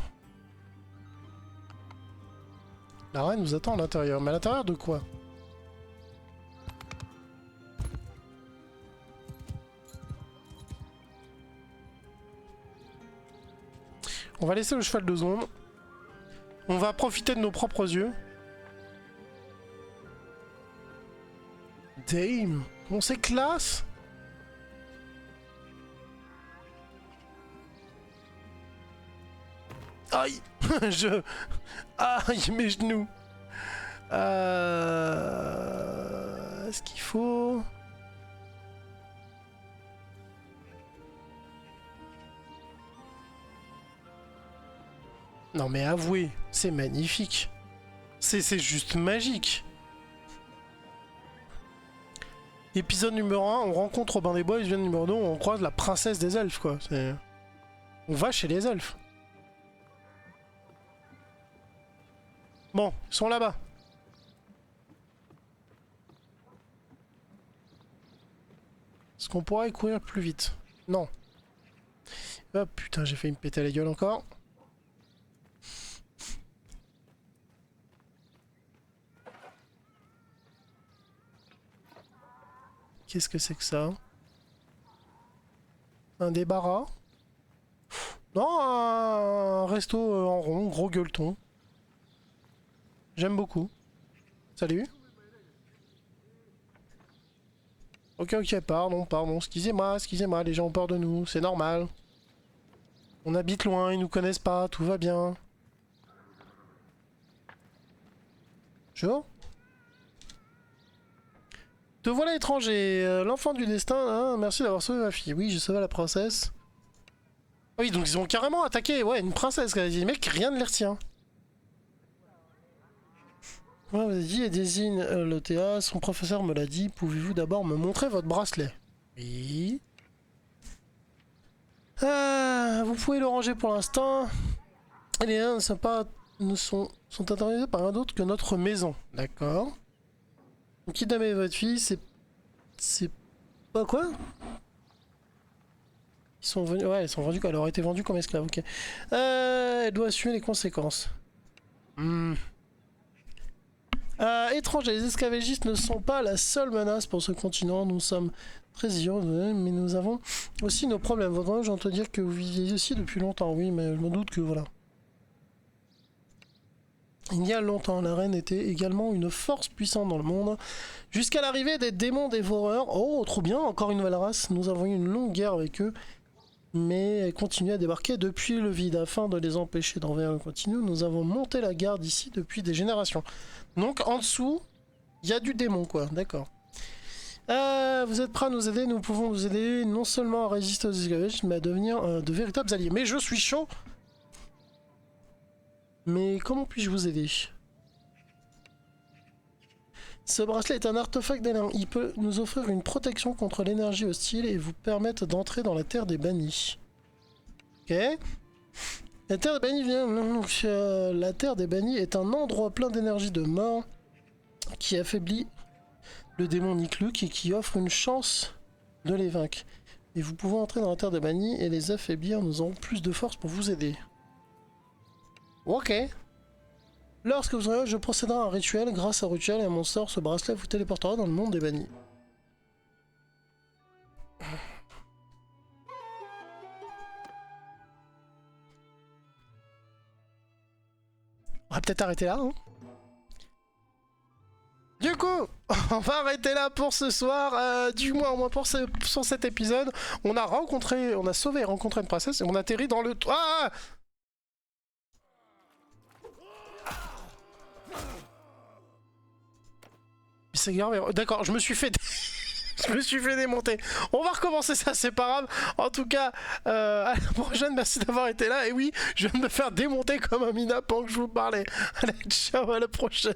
La reine nous attend à l'intérieur, mais à l'intérieur de quoi? On va laisser le cheval de zone. On va profiter de nos propres yeux. Damn, on c'est classe. Aïe. Aïe, mes genoux. Est-ce qu'il faut... Non mais avouez, c'est magnifique. C'est juste magique. Épisode numéro 1, on rencontre Robin des Bois, épisode numéro 2, on croise la princesse des elfes, quoi. On va chez les elfes. Bon, ils sont là-bas. Est-ce qu'on pourrait courir plus vite? Non. Oh putain, j'ai failli me péter la gueule encore. Qu'est-ce que c'est que ça? Un débarras? Non, un resto en rond, gros gueuleton. J'aime beaucoup. Salut. Ok, pardon, excusez-moi, les gens ont peur de nous, c'est normal. On habite loin, ils nous connaissent pas, tout va bien. Bonjour. Te voilà étranger, l'enfant du destin, hein, merci d'avoir sauvé ma fille. Oui, j'ai sauvé la princesse. Ah oui, donc ils ont carrément attaqué, ouais, une princesse, les mecs, rien ne les retient. Ouais, vous avez dit, et désigne l'OTA, son professeur me l'a dit, pouvez-vous d'abord me montrer votre bracelet? Oui. Vous pouvez le ranger pour l'instant. Les uns ne sont intéressés par rien d'autre que notre maison. D'accord. Kidnapper votre fille, c'est pas quoi? Ils sont venus, ouais, ils sont vendus, elle aurait été vendue comme esclave, ok. Elle doit assumer les conséquences. Étrangers, les esclavagistes ne sont pas la seule menace pour ce continent. Nous sommes très heureux, mais nous avons aussi nos problèmes. Votre j'entends dire que vous viviez ici depuis longtemps, oui, mais je me doute que voilà. Il y a longtemps, la reine était également une force puissante dans le monde, jusqu'à l'arrivée des démons dévoreurs. Oh, trop bien, encore une nouvelle race. Nous avons eu une longue guerre avec eux, mais elle continue à débarquer depuis le vide. Afin de les empêcher d'envahir le continent, nous avons monté la garde ici depuis des générations. Donc en dessous, il y a du démon, quoi, d'accord. Vous êtes prêts à nous aider? Nous pouvons vous aider non seulement à résister aux esclavagistes, mais à devenir de véritables alliés. Mais je suis chaud! Mais comment puis-je vous aider? Ce bracelet est un artefact d'élan. Il peut nous offrir une protection contre l'énergie hostile et vous permettre d'entrer dans la terre des bannis. Ok. La terre des bannis la terre des bannis est un endroit plein d'énergie de mort qui affaiblit le démon Nikluk et qui offre une chance de les vaincre. Et vous pouvez entrer dans la terre des bannis et les affaiblir. Nous aurons plus de force pour vous aider. Ok. Lorsque vous aurez, je procéderai à un rituel. Grâce à un rituel et à mon sort, ce bracelet vous téléportera dans le monde des bannis. peut-être arrêter là. Hein. Du coup, on va arrêter là pour ce soir, du moins au moins pour cet épisode. On a sauvé et rencontré une princesse et on atterrit dans le... Ah! C'est grave, d'accord, je me suis fait... Je me suis fait démonter. On va recommencer ça, c'est pas grave. En tout cas, à la prochaine, merci d'avoir été là. Et oui, je viens de me faire démonter comme un mina pendant que je vous parlais. Allez, ciao, à la prochaine.